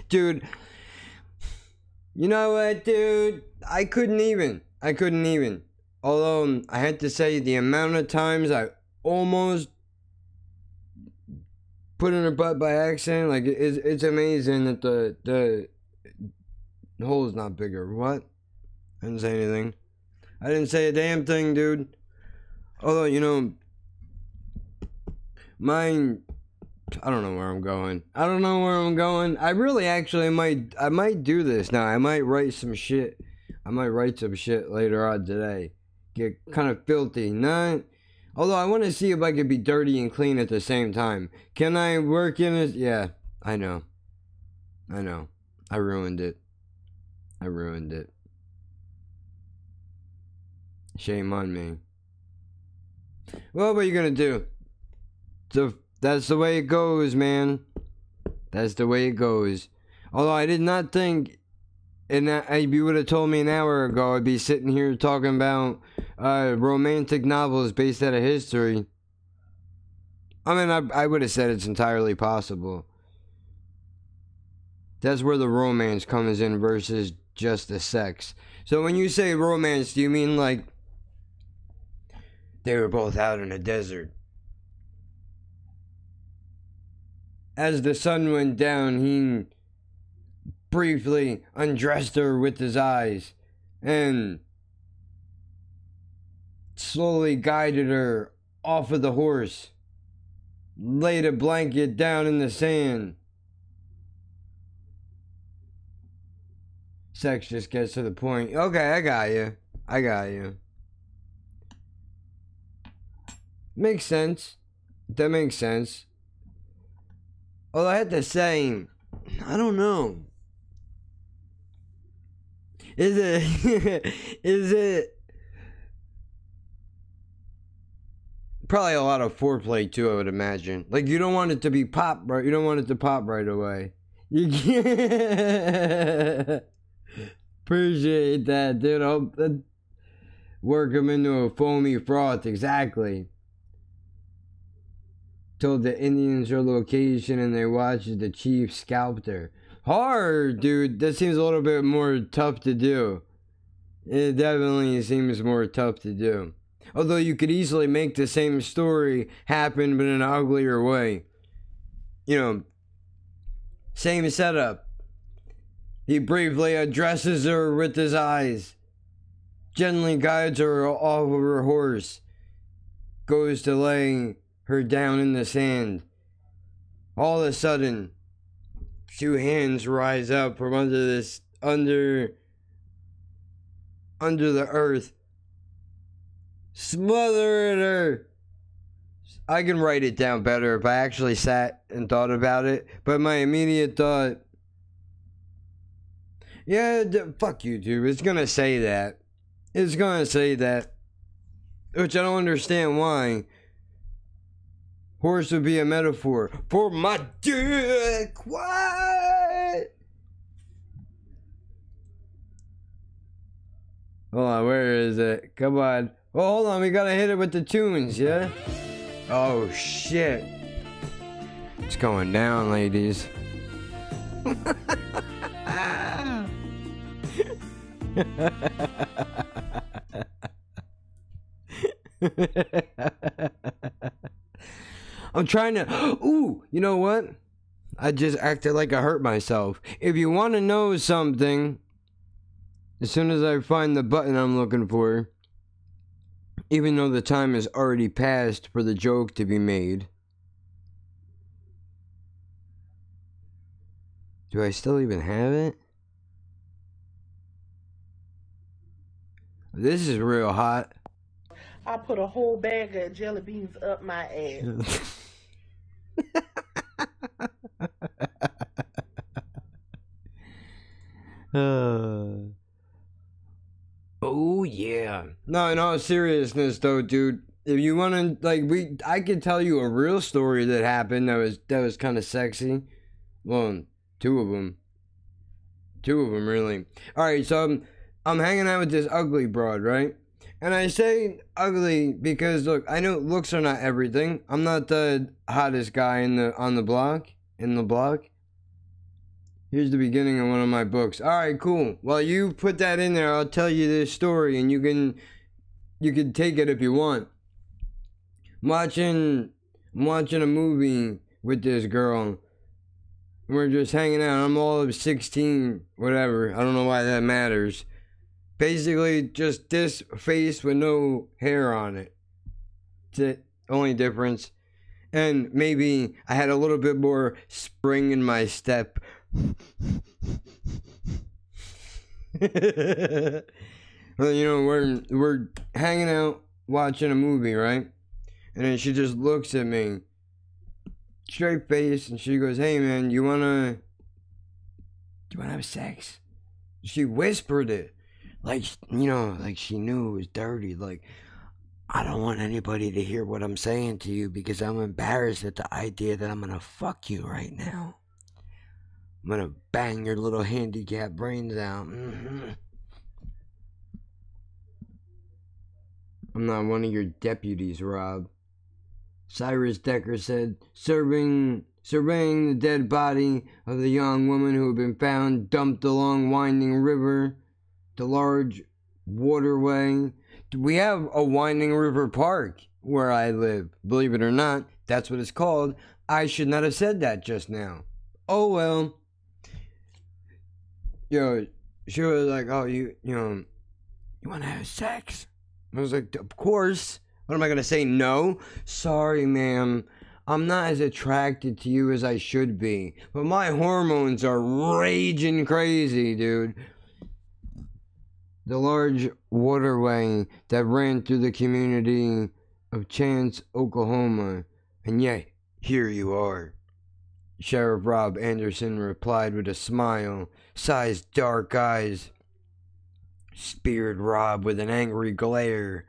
Dude, you know what, dude? I couldn't even. Although, I had to say the amount of times I almost put in her butt by accident, like, it's amazing that the hole is not bigger. What? I didn't say anything. I didn't say a damn thing, dude. Although, you know, mine... I don't know where I'm going. I really actually I might do this now. I might write some shit later on today. Get kind of filthy. Although I want to see if I could be dirty and clean at the same time. Can I work in it? Yeah, I know. I ruined it. Shame on me. Well, what are you gonna do? That's the way it goes, man. That's the way it goes. Although I did not think, and if you would have told me an hour ago, I'd be sitting here talking about romantic novels based out of history. I mean, I would have said it's entirely possible. That's where the romance comes in versus just the sex. So when you say romance, do you mean like they were both out in the desert? As the sun went down, he briefly undressed her with his eyes and slowly guided her off of the horse, laid a blanket down in the sand. Sex just gets to the point. Okay, I got you. Makes sense. That makes sense. Although I had to say, I don't know. Is it probably a lot of foreplay too, I would imagine. Like you don't want it to be pop, right? You don't want it to pop right away. You can't appreciate that, dude. I'll work them into a foamy froth, exactly. Told the Indians her location and they watched the chief scalped her. Hard, dude. That seems a little bit more tough to do. It definitely seems more tough to do. Although you could easily make the same story happen but in an uglier way. You know, same setup. He briefly addresses her with his eyes, gently guides her off of her horse, goes to laying her down in the sand. All of a sudden, two hands rise up from under the earth, Smothering her. I can write it down better if I actually sat and thought about it. But my immediate thought, yeah, fuck YouTube. It's gonna say that. It's gonna say that. Which I don't understand why. Horse would be a metaphor for my dick. What? Hold on, where is it? Come on. Oh, hold on. We gotta hit it with the tunes, yeah? Oh, shit. It's going down, ladies. I'm trying to... Ooh, you know what? I just acted like I hurt myself. If you want to know something, as soon as I find the button I'm looking for, even though the time has already passed for the joke to be made, do I still even have it? This is real hot. I put a whole bag of jelly beans up my ass. Oh yeah. No, in all seriousness though, dude, if you want to, like, I could tell you a real story that happened that was kind of sexy. Well, two of them really. All right, so I'm hanging out with this ugly broad, right? And I say ugly because, look, I know looks are not everything. I'm not the hottest guy on the block. Here's the beginning of one of my books. All right, cool. Well, you put that in there. I'll tell you this story, and you can take it if you want. I'm watching a movie with this girl. We're just hanging out. I'm all of 16, whatever. I don't know why that matters. Basically, just this face with no hair on it. It's the only difference. And maybe I had a little bit more spring in my step. Well, you know, we're hanging out watching a movie, right? And then she just looks at me, straight face, and she goes, "Hey man, do you wanna have sex?" She whispered it, like, you know, like she knew it was dirty. Like, I don't want anybody to hear what I'm saying to you because I'm embarrassed at the idea that I'm gonna fuck you right now. I'm gonna bang your little handicapped brains out. I'm not one of your deputies, Rob. Cyrus Decker said, surveying the dead body of the young woman who had been found dumped along winding river, the large waterway. We have a winding river park where I live. Believe it or not, that's what it's called. I should not have said that just now. Oh well. Yo, she was like, "Oh, you want to have sex?" I was like, "Of course. What am I going to say? No? Sorry, ma'am. I'm not as attracted to you as I should be. But my hormones are raging crazy, dude." The large waterway that ran through the community of Chance, Oklahoma. And yet, here you are. Sheriff Rob Anderson replied with a smile, sized dark eyes. Speared Rob with an angry glare.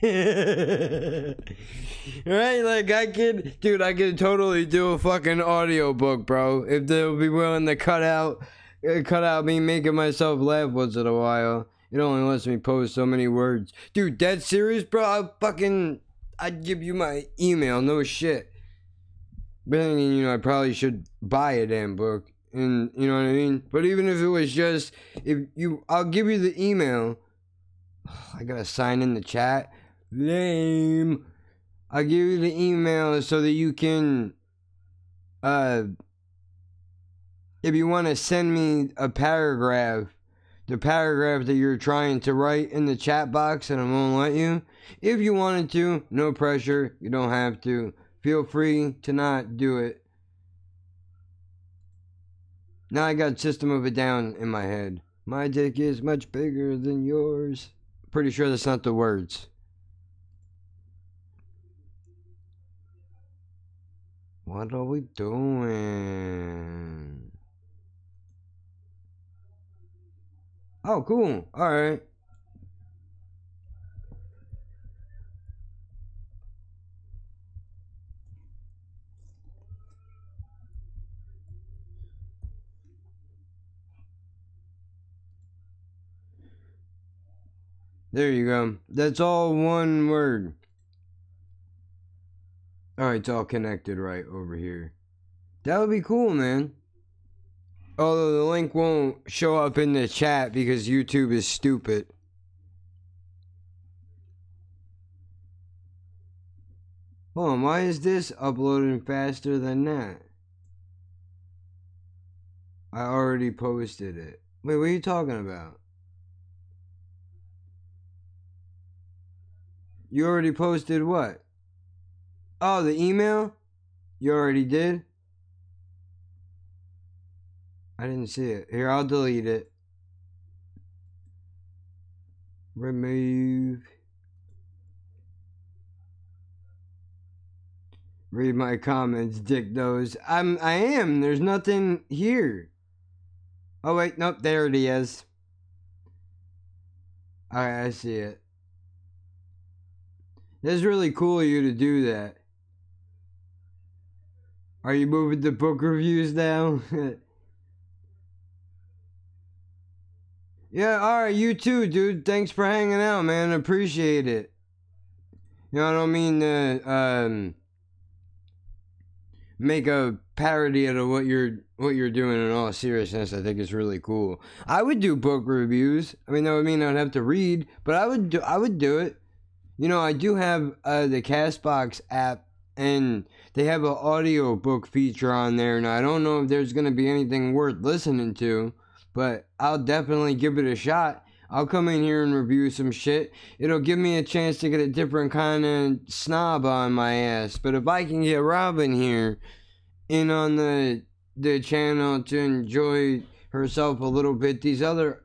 Right? Like, I could totally do a fucking audiobook, bro. If they'll be willing to cut out me making myself laugh once in a while. It only lets me post so many words. Dude, dead serious, bro? I'd give you my email, no shit. But then, you know, I probably should buy a damn book. And, you know what I mean? But even if it was just, I'll give you the email. I gotta sign in the chat. Lame. I'll give you the email so that you can, if you want to send me a paragraph, the paragraph that you're trying to write in the chat box and I won't let you. If you wanted to, no pressure. You don't have to. Feel free to not do it. Now I got System of a Down in my head. My dick is much bigger than yours. pretty sure that's not the words. What are we doing? Oh, cool. Alright. There you go. That's all one word. Alright, it's all connected right over here. That would be cool, man. Although the link won't show up in the chat because YouTube is stupid. Hold on, why is this uploading faster than that? I already posted it. Wait, what are you talking about? You already posted what? Oh, the email? You already did? I didn't see it. Here, I'll delete it. Remove. Read my comments, dick nose. I am. There's nothing here. Oh, wait. Nope. There it is. Alright, I see it. That's really cool of you to do that. Are you moving to book reviews now? Yeah, alright, you too, dude. Thanks for hanging out, man. Appreciate it. You know, I don't mean to make a parody out of what you're doing in all seriousness. I think it's really cool. I would do book reviews. I mean, that would mean I'd have to read, but I would do it. You know, I do have the Castbox app, and they have an audio book feature on there. Now, I don't know if there's going to be anything worth listening to, but I'll definitely give it a shot. I'll come in here and review some shit. It'll give me a chance to get a different kind of snob on my ass. But if I can get Robin here in on the channel to enjoy herself a little bit, these other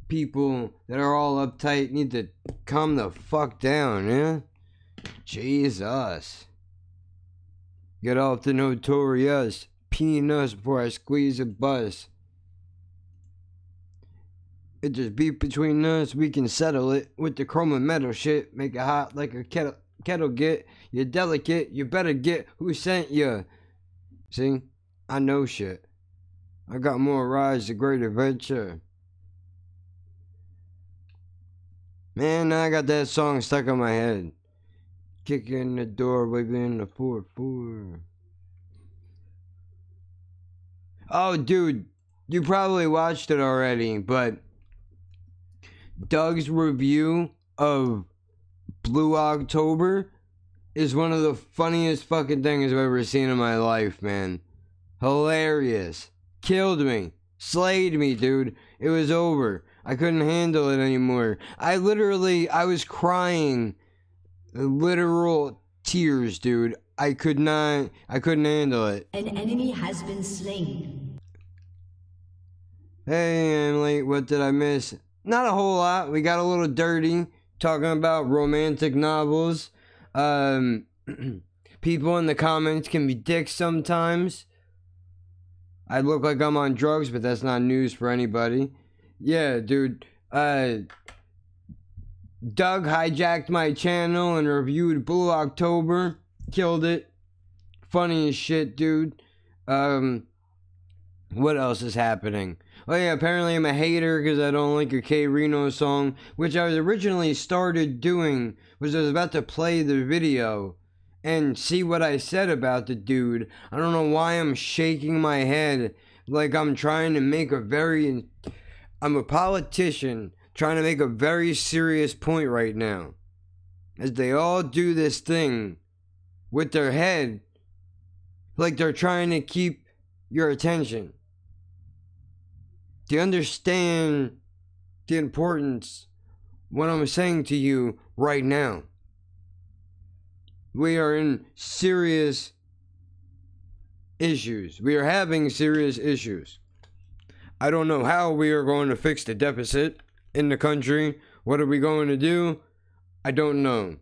people that are all uptight need to calm the fuck down, yeah? Jesus. Get off the notorious peanuts before I squeeze a bus. It just beef between us, we can settle it with the chrome and metal shit. Make it hot like a kettle get. You're delicate, you better get who sent you. See? I know shit. I got more rides to great adventure. Man, I got that song stuck in my head. Kicking the door, waving the 4-4. Oh, dude, you probably watched it already, but Doug's review of Blue October is one of the funniest fucking things I've ever seen in my life, man. Hilarious. Killed me. Slayed me, dude. It was over. I couldn't handle it anymore. I was crying. Literal tears, dude. I couldn't handle it. An enemy has been slain. Hey, Emily, what did I miss? Not a whole lot. We got a little dirty talking about romantic novels. People in the comments can be dicks sometimes. I look like I'm on drugs, but that's not news for anybody. Yeah, dude. Doug hijacked my channel and reviewed Blue October. Killed it. Funny as shit, dude. What else is happening? Oh yeah, apparently I'm a hater because I don't like a K Reno song, which I was originally started doing was I was about to play the video and see what I said about the dude. I don't know why I'm shaking my head like I'm trying to make I'm a politician trying to make a very serious point right now. As they all do this thing with their head like they're trying to keep your attention. Do you understand the importance of what I'm saying to you right now? We are in serious issues. We are having serious issues. I don't know how we are going to fix the deficit. in the country. What are we going to do? I don't know.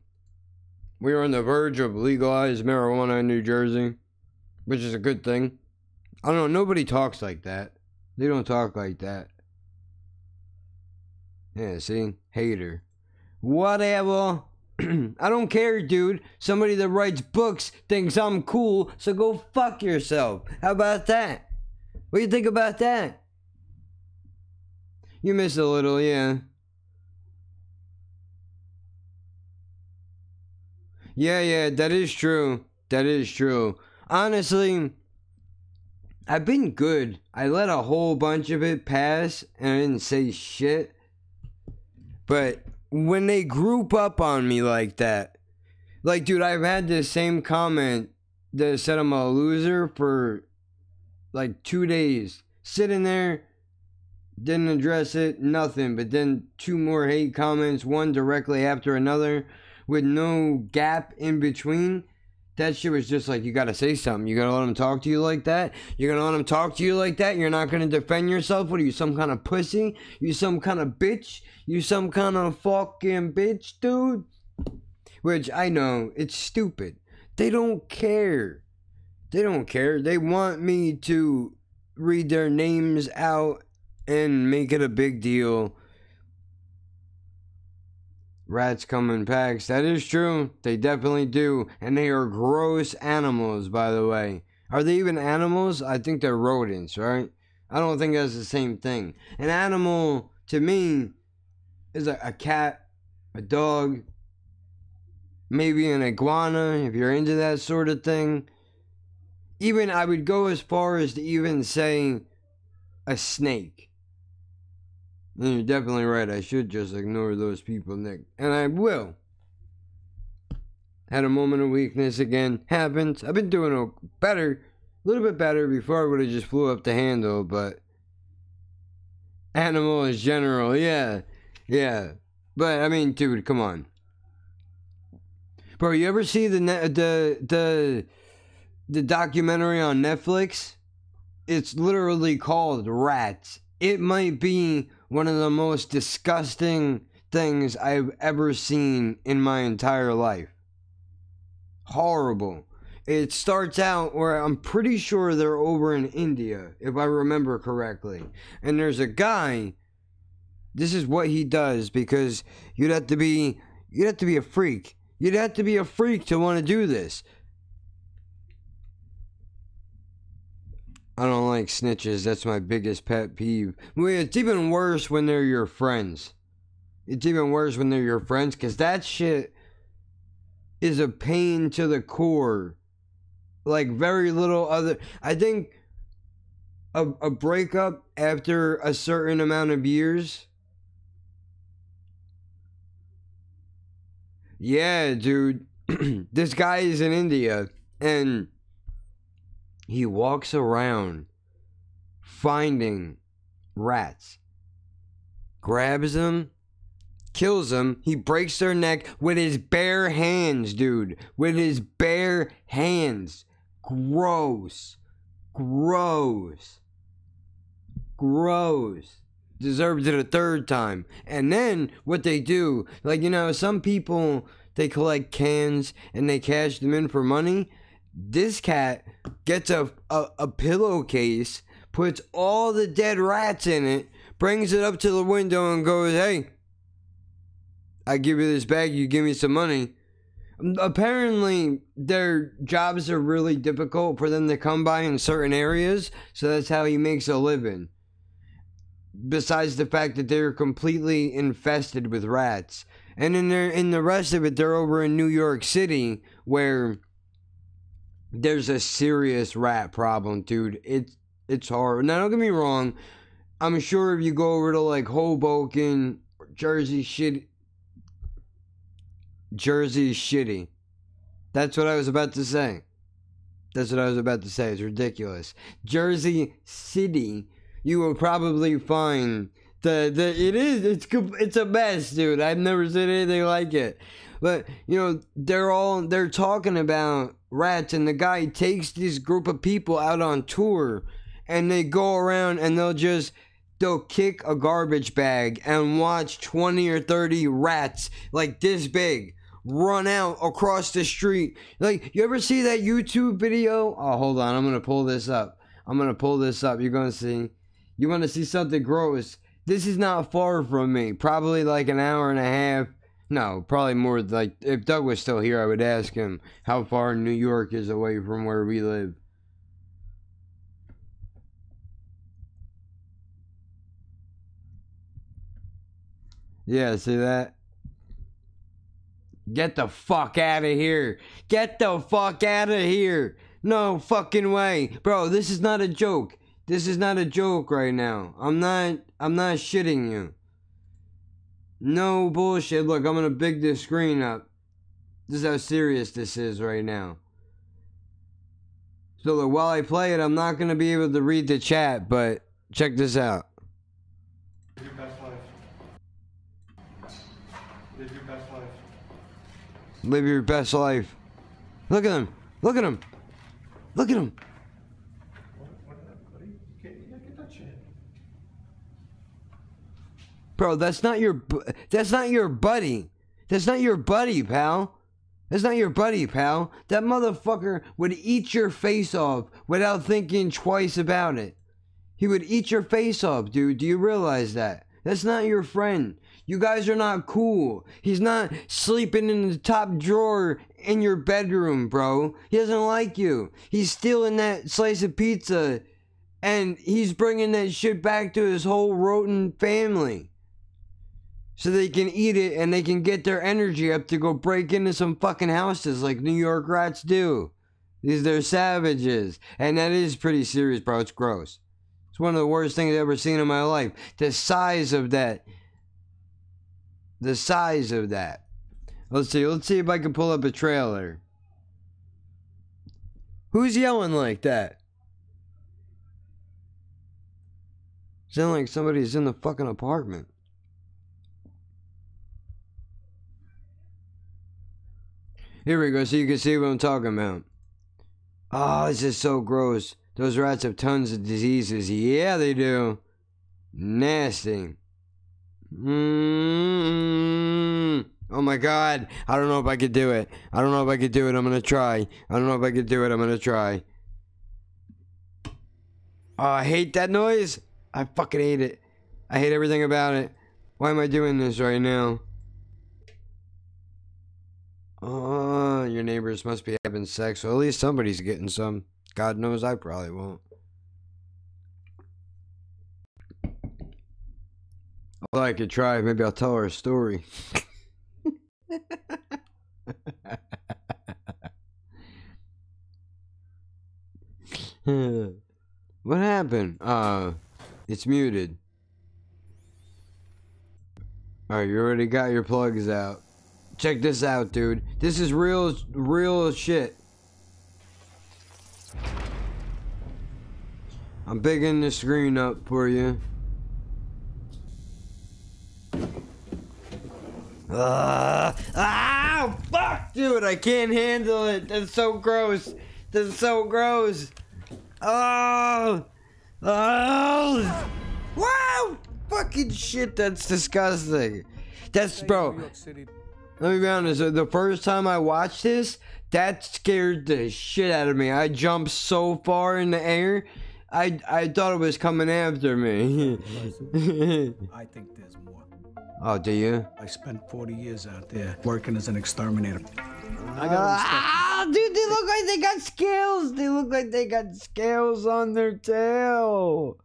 We are on the verge of legalized marijuana in New Jersey, which is a good thing. I don't know. Nobody talks like that. They don't talk like that. Yeah, see? Hater. Whatever. I don't care, dude. Somebody that writes books thinks I'm cool, so go fuck yourself. How about that? What do you think about that? You miss a little, yeah. Yeah, that is true. That is true. Honestly, I've been good. I let a whole bunch of it pass, and I didn't say shit. But when they group up on me like that, like, dude, I've had the same comment that said I'm a loser for like 2 days. Sitting there, didn't address it, nothing. But then 2 more hate comments, one directly after another, with no gap in between. That shit was just like, you gotta say something. You gotta let them talk to you like that? You're gonna let them talk to you like that? You're not gonna defend yourself? What are you, some kind of pussy? You some kind of bitch? You some kind of fucking bitch, dude? Which, I know, it's stupid. They don't care. They don't care. They want me to read their names out and make it a big deal. Rats come in packs. That is true. They definitely do. And they are gross animals, by the way. Are they even animals? I think they're rodents, right? I don't think that's the same thing. An animal, to me, is a cat, a dog, maybe an iguana, if you're into that sort of thing. Even, I would go as far as to even say a snake. And you're definitely right. I should just ignore those people, Nick. And I will. Had a moment of weakness again. Happens. I've been doing better. A little bit better. Before I would have just flew up the handle, but... Animal is general. Yeah. Yeah. But, I mean, dude, come on. Bro, you ever see the documentary on Netflix? It's literally called Rats. It might be one of the most disgusting things I've ever seen in my entire life. Horrible. It starts out where I'm pretty sure they're over in India, if I remember correctly. And there's a guy, this is what he does, because you'd have to be a freak. You'd have to be a freak to want to do this. I don't like snitches. That's my biggest pet peeve. Well, it's even worse when they're your friends. It's even worse when they're your friends, because that shit is a pain to the core. Like, very little other... I think a breakup after a certain amount of years... Yeah, dude. This guy is in India, and... he walks around finding rats, grabs them, kills them. He breaks their neck with his bare hands, dude. With his bare hands. Gross. Gross. Gross. Deserves it a third time. And then what they do, like, you know, some people, they collect cans and they cash them in for money. This cat gets a pillowcase, puts all the dead rats in it, brings it up to the window and goes, hey, I give you this bag, you give me some money. Apparently, their jobs are really difficult for them to come by in certain areas, so that's how he makes a living. Besides the fact that they're completely infested with rats. And in the rest of it, they're over in New York City, where... there's a serious rat problem, dude. It's hard. Now, don't get me wrong. I'm sure if you go over to, like, Hoboken, Jersey shitty. That's what I was about to say. That's what I was about to say. It's ridiculous. Jersey City, you will probably find it's a mess, dude. I've never seen anything like it. But, you know, they're talking about rats, and the guy takes this group of people out on tour, and they go around and they'll just they'll kick a garbage bag and watch 20 or 30 rats like this big run out across the street. Like, you ever see that YouTube video? Oh, hold on, I'm gonna pull this up. You're gonna see. You want to see something gross? This is not far from me. Probably like an hour and a half. No, probably more. Like, if Doug was still here, I would ask him how far New York is away from where we live. Yeah, see that? Get the fuck out of here. Get the fuck out of here. No fucking way. Bro, this is not a joke. This is not a joke right now. I'm not shitting you. No bullshit. Look, I'm gonna big this screen up. This is how serious this is right now. So look, while I play it, I'm not gonna be able to read the chat, but check this out. Live your best life. Live your best life. Live your best life. Look at him. Look at him. Look at him. Bro, that's not your buddy. That's not your buddy, pal. That's not your buddy, pal. That motherfucker would eat your face off without thinking twice about it. He would eat your face off, dude. Do you realize that? That's not your friend. You guys are not cool. He's not sleeping in the top drawer in your bedroom, bro. He doesn't like you. He's stealing that slice of pizza and he's bringing that shit back to his whole rodent family. So they can eat it and they can get their energy up to go break into some fucking houses like New York rats do. They're savages. And that is pretty serious, bro. It's gross. It's one of the worst things I've ever seen in my life. The size of that. The size of that. Let's see if I can pull up a trailer. Who's yelling like that? Sound like somebody's in the fucking apartment. Here we go, so you can see what I'm talking about. Oh, this is so gross. Those rats have tons of diseases. Yeah, they do. Nasty. Oh my god. I don't know if I could do it. I'm gonna try. Oh, I hate that noise. I fucking hate it. I hate everything about it. Why am I doing this right now? Oh, your neighbors must be having sex. Well, at least somebody's getting some. God knows I probably won't. Well, I could try. Maybe I'll tell her a story. What happened? It's muted. Alright, you already got your plugs out. Check this out, dude. This is real shit. I'm bigging the screen up for you. Fuck, dude, I can't handle it. That's so gross. Oh, wow, fucking shit. That's disgusting. That's, bro. Let me be honest. The first time I watched this, that scared the shit out of me. I jumped so far in the air. I thought it was coming after me. I think there's more. Oh, do you? I spent 40 years out there working as an exterminator. Dude, they look like they got scales. They look like they got scales on their tail.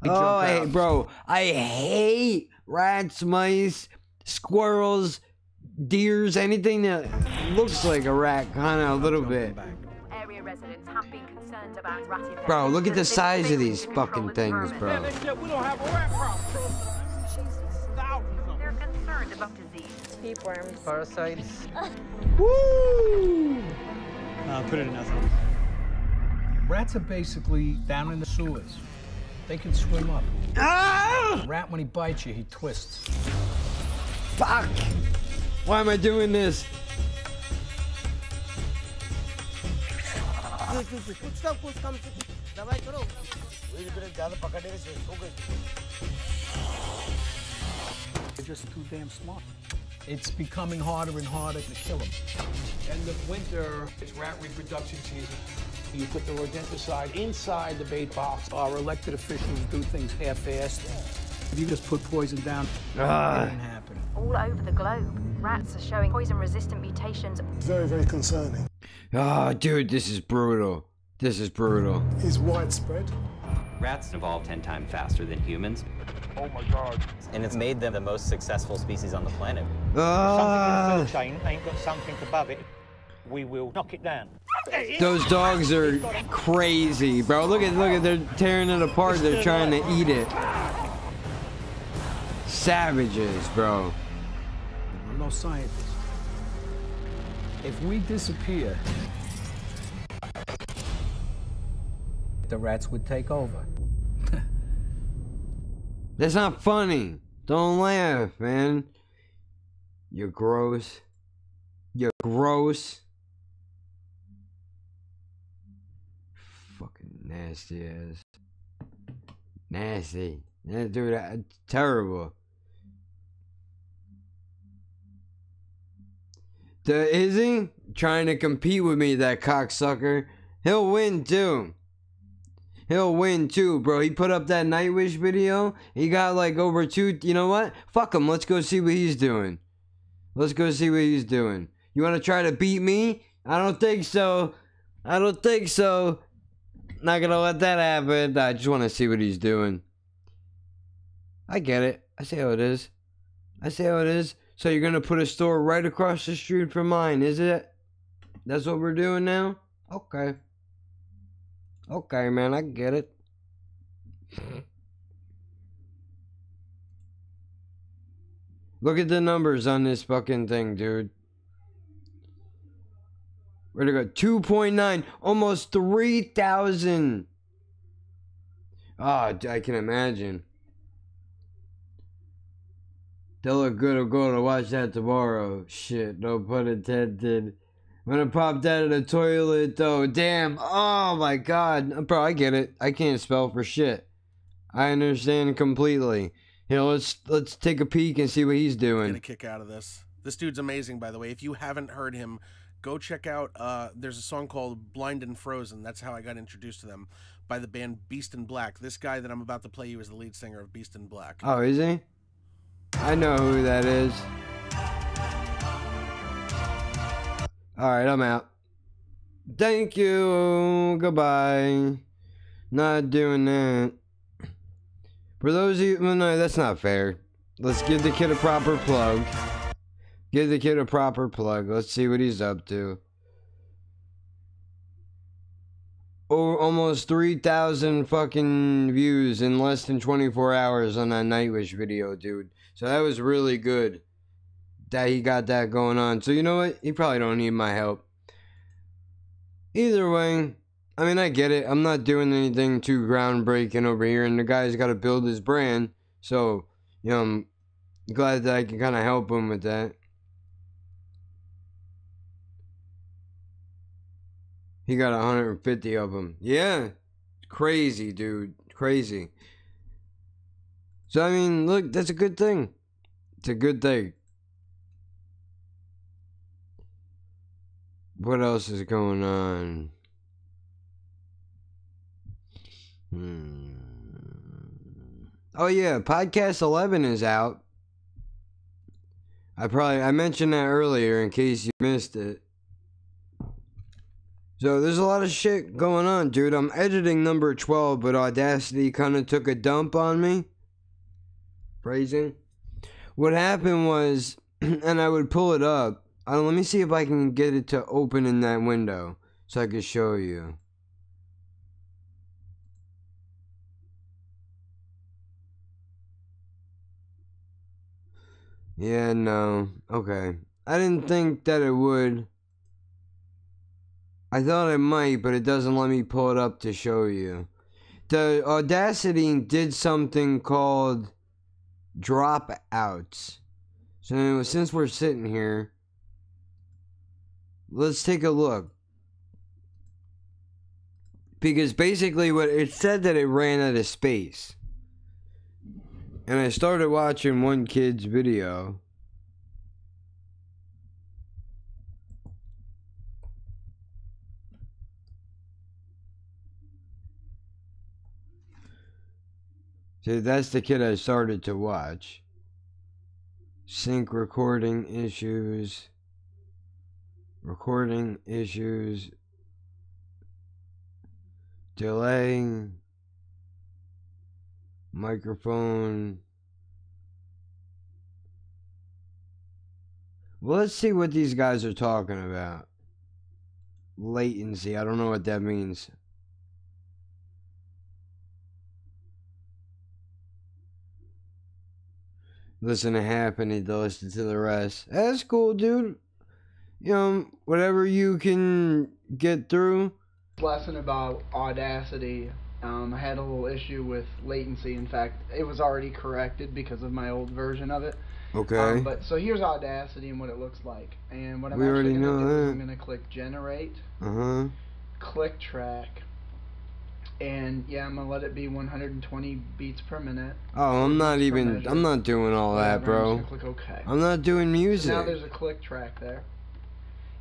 Oh, bro, I hate rats, mice, squirrels, deers, anything that looks like a rat, kind of a little bit. Area residents have been concerned about rat infestation. Bro, look at the size of these fucking things, bro. We don't have a rat problem. They're concerned about disease. Tapeworms. Parasites. Woo! Put it in nothing. Rats are basically down in the sewers. They can swim up. Ah! A rat, when he bites you, he twists. Fuck! Why am I doing this? just too damn smart. It's becoming harder and harder to kill them. End of winter, it's rat reproduction season. You put the rodenticide inside the bait box. Our elected officials do things half-assed. If you just put poison down, it ain't happening. All over the globe, rats are showing poison-resistant mutations. Very, very concerning. Oh, dude, this is brutal. This is brutal. Is widespread. Rats evolve 10 times faster than humans. Oh my God. And it's made them the most successful species on the planet. Something in the food chain ain't got something above it. We will knock it down. Those dogs are crazy, bro. Look at, they're tearing it apart. They're trying to eat it. Savages, bro. I'm no scientist. If we disappear, the rats would take over. That's not funny. Don't laugh, man. You're gross. You're gross. Fucking nasty ass. Nasty. Yeah, dude, terrible. Is he trying to compete with me, that cocksucker? He'll win too. He'll win too, bro. He put up that Nightwish video. He got like over 2. You know what? Fuck him. Let's go see what he's doing. Let's go see what he's doing. You want to try to beat me? I don't think so. I don't think so. Not gonna let that happen. I just want to see what he's doing. I get it. I see how it is. I see how it is. So you're gonna put a store right across the street from mine, is it? That's what we're doing now? Okay. Okay, man, I get it. Look at the numbers on this fucking thing, dude. Where'd it go? 2.9, almost 3,000. Ah, I can imagine. They'll look good. I'll go to watch that tomorrow. Shit, no pun intended. I'm gonna pop that in the toilet, though. Damn. Oh, my God. Bro, I get it. I can't spell for shit. I understand completely. You know, let's take a peek and see what he's doing. Get a kick out of this. This dude's amazing, by the way. If you haven't heard him, go check out, there's a song called Blind and Frozen. That's how I got introduced to them, by the band Beast in Black. This guy that I'm about to play you is the lead singer of Beast in Black. Oh, is he? I know who that is. Alright, I'm out. Thank you. Goodbye. Not doing that. For those of you... Well, no, that's not fair. Let's give the kid a proper plug. Give the kid a proper plug. Let's see what he's up to. Oh, almost 3,000 fucking views in less than 24 hours on that Nightwish video, dude. So that was really good that he got that going on. So you know what? He probably don't need my help. Either way, I mean, I get it. I'm not doing anything too groundbreaking over here, and the guy's got to build his brand. So, you know, I'm glad that I can kind of help him with that. He got 150 of them. Yeah. Crazy, dude. Crazy. So, I mean, look, that's a good thing. It's a good thing. What else is going on? Oh, yeah. Podcast 11 is out. I mentioned that earlier in case you missed it. So there's a lot of shit going on, dude. I'm editing number 12, but Audacity kind of took a dump on me. Phrasing. What happened was, and I would pull it up. Let me see if I can get it to open in that window so I can show you. Yeah, no. Okay. I didn't think that it would. I thought it might, but it doesn't let me pull it up to show you. The Audacity did something called dropouts. So anyway, since we're sitting here, let's take a look. Because basically what it said that it ran out of space. And I started watching one kid's video. So that's the kid I started to watch. Sync recording issues. Recording issues. Delay. Microphone. Well, let's see what these guys are talking about. Latency. I don't know what that means. Listen to half and need to listen to the rest. That's cool, dude. You know, whatever you can get through. Lesson about Audacity. I had a little issue with latency. In fact, it was already corrected because of my old version of it. Okay. But so here's Audacity and what it looks like. And what I'm We actually already going know to do is that. I'm going to click Generate, Uh-huh. click Track, and yeah, I'm going to let it be 120 beats per minute. Oh, I'm not even, measure. I'm not doing all that, Whatever, bro. I'm just going to click OK. I'm not doing So music. now there's a click track there.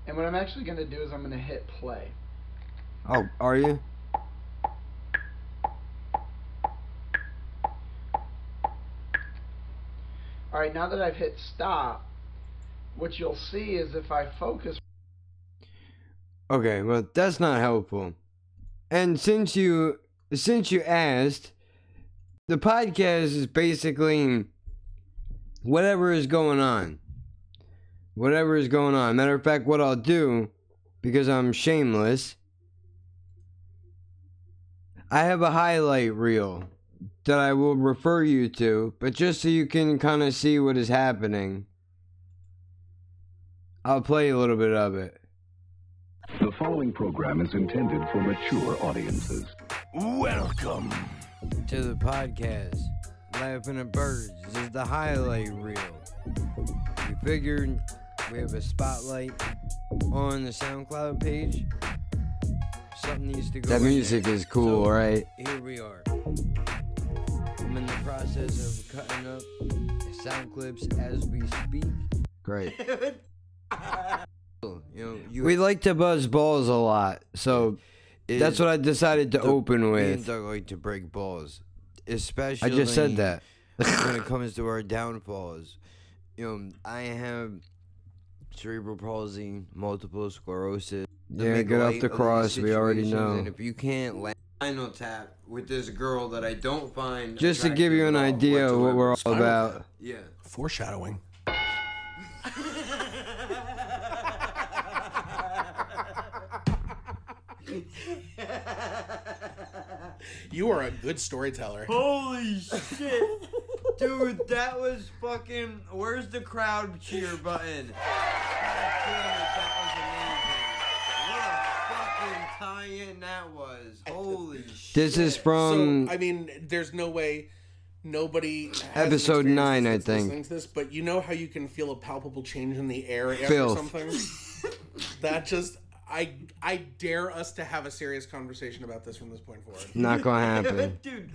And what I'm actually going to do is I'm going to hit play. Oh, are you? Alright, now that I've hit stop, what you'll see is if I focus... Okay, well, that's not helpful. And since you asked, the podcast is basically whatever is going on. Whatever is going on. Matter of fact, what I'll do, because I'm shameless, I have a highlight reel that I will refer you to, but just so you can kind of see what is happening, I'll play a little bit of it. The following program is intended for mature audiences. Welcome to the podcast. Laughing at Birds is the highlight reel. We figured we have a spotlight on the SoundCloud page. Something needs to go. That music is cool, so, right? Here we are. I'm in the process of cutting up sound clips as we speak. Great. We like to buzz balls a lot, so that's what I decided to open with. Me and Doug like to break balls, especially. I just said that. When it comes to our downfalls, I have cerebral palsy, multiple sclerosis. Yeah, get off the cross. We already know. And if you can't spinal tap with this girl that I don't find, just to give you an idea of what we're all about. Yeah. Foreshadowing. You are a good storyteller. Holy shit. Dude, that was fucking... Where's the crowd cheer button? God damn it, that was amazing. What a fucking tie-in that was. Holy shit. This is from... So, I mean, there's no way nobody has episode 9, I think. Listening to this, but you know how you can feel a palpable change in the air after Filth. something? That just... I dare us to have a serious conversation about this from this point forward. Not gonna happen. Dude,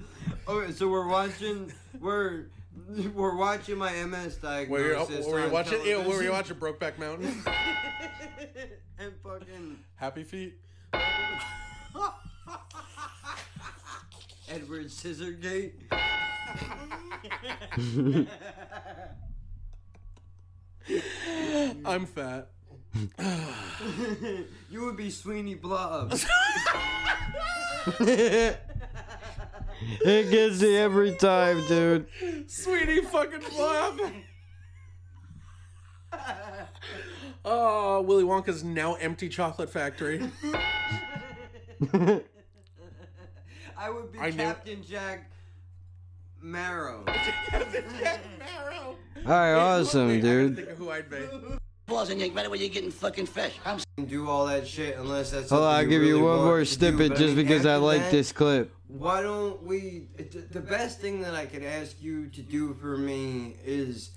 okay, so we're watching my MS diagnosis. Were you watching Brokeback Mountain? And fucking Happy Feet. Edward Scissorgate. I'm fat. You would be Sweeney Blob. It gets me every time, dude. Sweeney fucking Blob. Oh, Willy Wonka's now empty chocolate factory. I would be Captain Jack Marrow. Captain Jack Marrow. Alright, awesome, dude. Think of who I'd be. Wasn't you better when you're getting fucking fish? I'm do all that shit unless that's. Hold on, I'll give you one more snippet just because I like this clip. Why don't we? The best thing that I could ask you to do for me is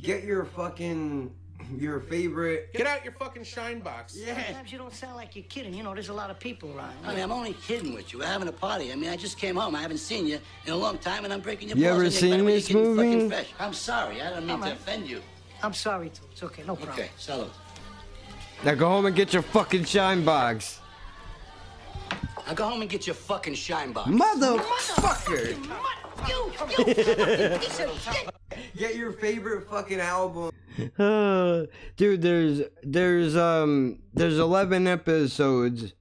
get your fucking your favorite. Get out your fucking shine box. Sometimes you don't sound like you're kidding. You know, there's a lot of people around. I mean, I'm only kidding with you. We're having a party. I mean, I just came home. I haven't seen you in a long time, and I'm breaking your balls. You ever and seen this movie? Fresh. I'm sorry. I don't mean to offend you. I'm sorry, too. It's okay. No problem. Okay, salute. Now go home and get your fucking shine box. Now go home and get your fucking shine box. Motherfucker! You fucking piece of shit! Get your favorite fucking album. Dude, there's 11 episodes,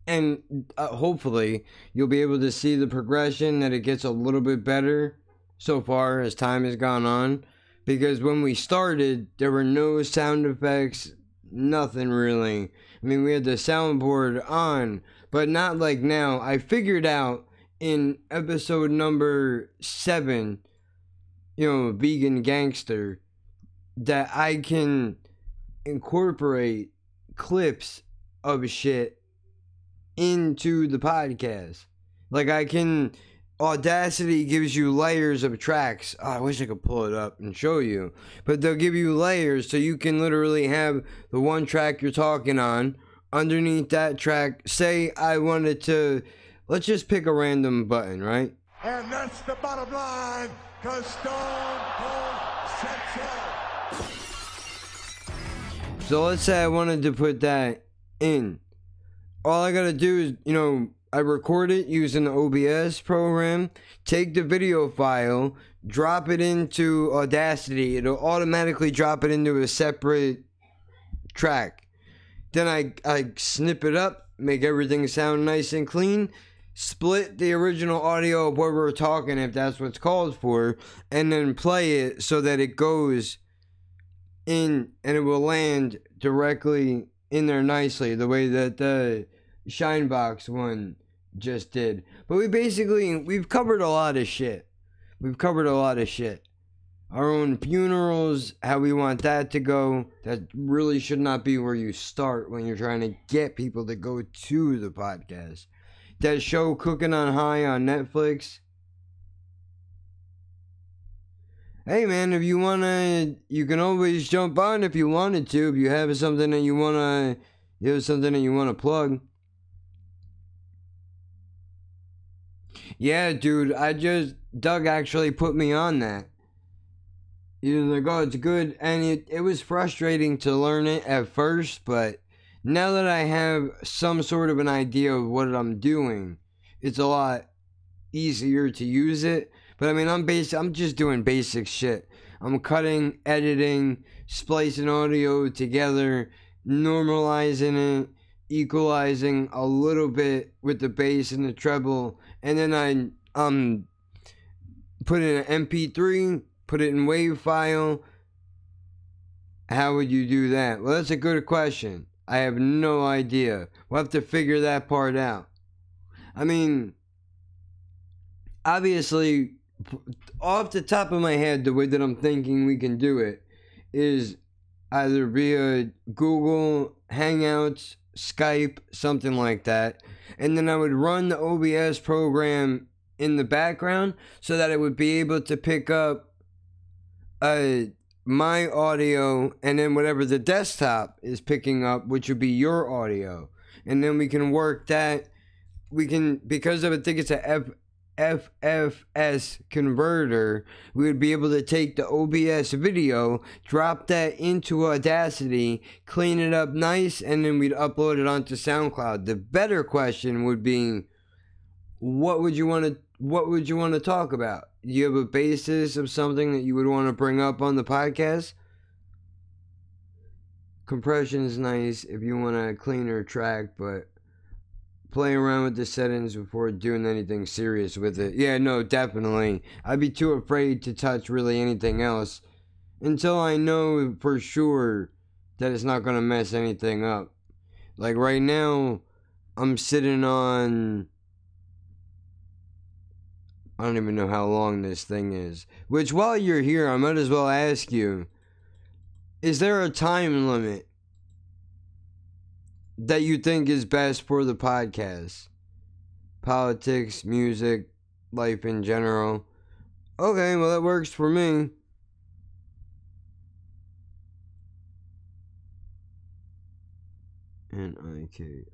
and hopefully you'll be able to see the progression, that it gets a little bit better so far as time has gone on. Because when we started, there were no sound effects, nothing really. I mean, we had the soundboard on, but not like now. I figured out in episode number 7, Vegan Gangster, that I can incorporate clips of shit into the podcast. Like Audacity gives you layers of tracks. Oh, I wish I could pull it up and show you. But they'll give you layers, so you can literally have the one track you're talking on. Underneath that track, say I wanted to, let's just pick a random button, right? And that's the bottom line, because Stone Cold said so. So let's say I wanted to put that in. All I gotta do is, I record it using the OBS program, take the video file, drop it into Audacity. It'll automatically drop it into a separate track. Then I snip it up, make everything sound nice and clean, split the original audio of what we're talking, if that's what's called for, and then play it so that it goes in and it will land directly in there nicely, the way that the Shinebox one just did. But we've covered a lot of shit. Our own funerals, how we want that to go. That really should not be where you start when you're trying to get people to go to the podcast. That show Cooking on High on Netflix. Hey man, if you wanna, you can always jump on if you wanted to. If you have something that you wanna plug. Yeah, dude, Doug actually put me on that. He was like, oh, it's good. And it was frustrating to learn it at first, but now that I have some sort of an idea of what I'm doing, it's a lot easier to use it. But I mean, I'm just doing basic shit. I'm cutting, editing, splicing audio together, normalizing it, equalizing a little bit with the bass and the treble, and then I put in an MP3, put it in WAV file. How would you do that? Well, that's a good question. I have no idea. We'll have to figure that part out. I mean, obviously, off the top of my head, the way that I'm thinking we can do it is either via Google Hangouts, Skype, something like that. And then I would run the OBS program in the background so that it would be able to pick up my audio and then whatever the desktop is picking up, which would be your audio. And then we can work that. We can, because of I think it's a FFS converter, we would be able to take the OBS video, drop that into Audacity, clean it up nice, and then we'd upload it onto SoundCloud. The better question would be, what would you want to talk about? Do you have a basis of something that you would want to bring up on the podcast? Compression is nice if you want a cleaner track, but play around with the settings before doing anything serious with it. Yeah, no, definitely. I'd be too afraid to touch really anything else until I know for sure that it's not going to mess anything up. Like right now, I'm sitting on, I don't even know how long this thing is. Which, while you're here, I might as well ask you, is there a time limit that you think is best for the podcast? Politics, music, life in general. Okay, well that works for me. N-I-K-O-L-A-S.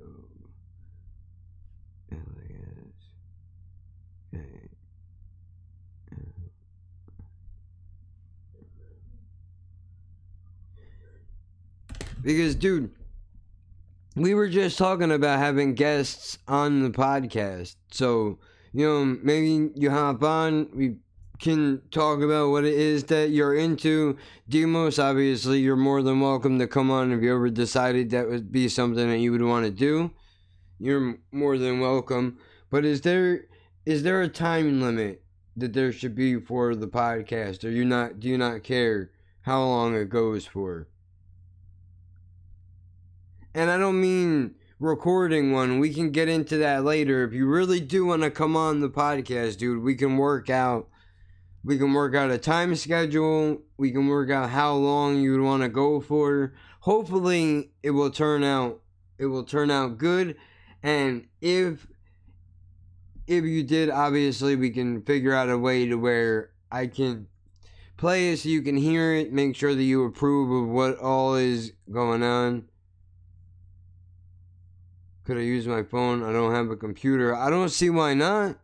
Because, dude, we were just talking about having guests on the podcast. So, maybe you hop on, we can talk about what it is that you're into. Demos, obviously, you're more than welcome to come on if you ever decided that would be something that you would want to do. You're more than welcome. But is there a time limit that there should be for the podcast? Or do you not care how long it goes for? And I don't mean recording one. We can get into that later. If you really do want to come on the podcast, dude, we can work out a time schedule. We can work out how long you would want to go for. Hopefully it will turn out good. And if you did, obviously we can figure out a way to where I can play it so you can hear it, make sure that you approve of what all is going on. Could I use my phone? I don't have a computer. I don't see why not.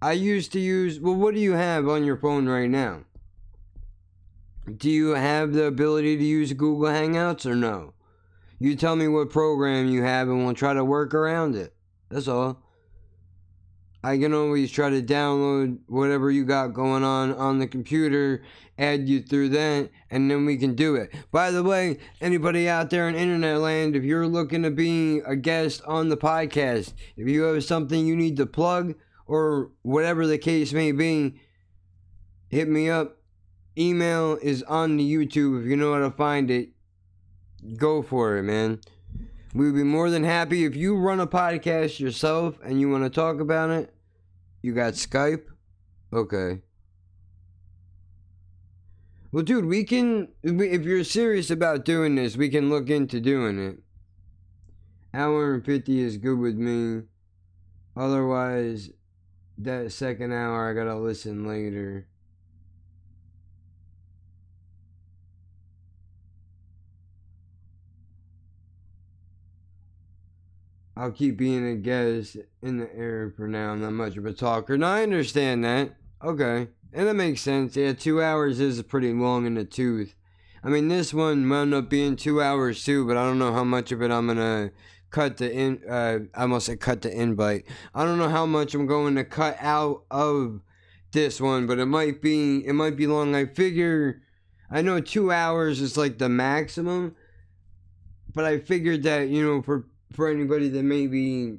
I used to use... Well, what do you have on your phone right now? Do you have the ability to use Google Hangouts or no? You tell me what program you have and we'll try to work around it. That's all. I can always try to download whatever you got going on the computer, add you through that, and then we can do it. By the way, anybody out there in internet land, if you're looking to be a guest on the podcast, if you have something you need to plug or whatever the case may be, hit me up. Email is on the YouTube. If you know how to find it, go for it, man. We'd be more than happy if you run a podcast yourself and you want to talk about it. You got Skype? Okay. Well, dude, if you're serious about doing this, we can look into doing it. Hour and 50 is good with me. Otherwise, that second hour, I gotta listen later. I'll keep being a guest in the air for now. I'm not much of a talker. No, I understand that. Okay. And that makes sense. Yeah, 2 hours is pretty long in the tooth. I mean, this one wound up being 2 hours too, but I don't know how much of it I'm gonna cut I almost said cut the invite. I don't know how much I'm going to cut out of this one, but it might be long. I know 2 hours is like the maximum, but I figured that, for anybody that may be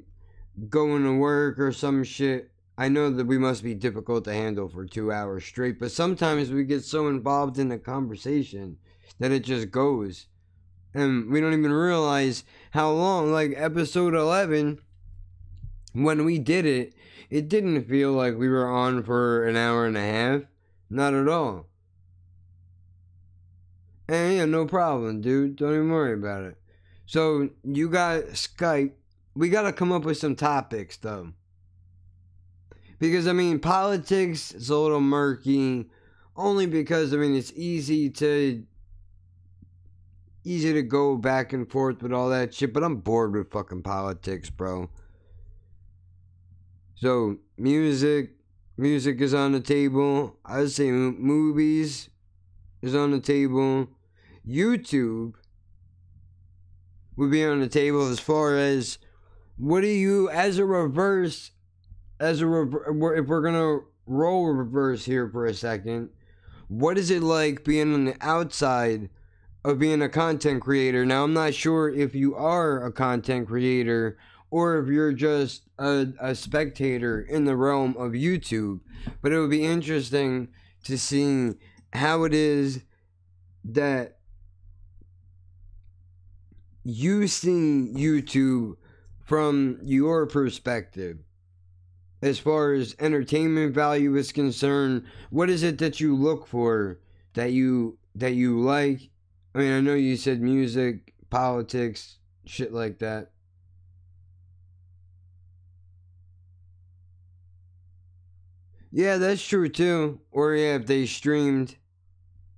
going to work or some shit, I know that we must be difficult to handle for 2 hours straight, but sometimes we get so involved in the conversation that it just goes. And we don't even realize how long, like episode 11, when we did it, it didn't feel like we were on for an hour and a half. Not at all. And yeah, no problem, dude. Don't even worry about it. So, you got Skype. We got to come up with some topics, though. Because, I mean, politics is a little murky. Only because, I mean, it's easy to go back and forth with all that shit. But I'm bored with fucking politics, bro. So, music is on the table. I'd say movies is on the table. YouTube would be on the table as far as what do you, if we're gonna roll reverse here for a second, what is it like being on the outside of being a content creator? Now, I'm not sure if you are a content creator or if you're just a spectator in the realm of YouTube, but it would be interesting to see how it is that you see YouTube from your perspective. As far as entertainment value is concerned, what is it that you look for that you like? I mean, I know you said music, politics, shit like that. Yeah, that's true too. Or yeah, if they streamed,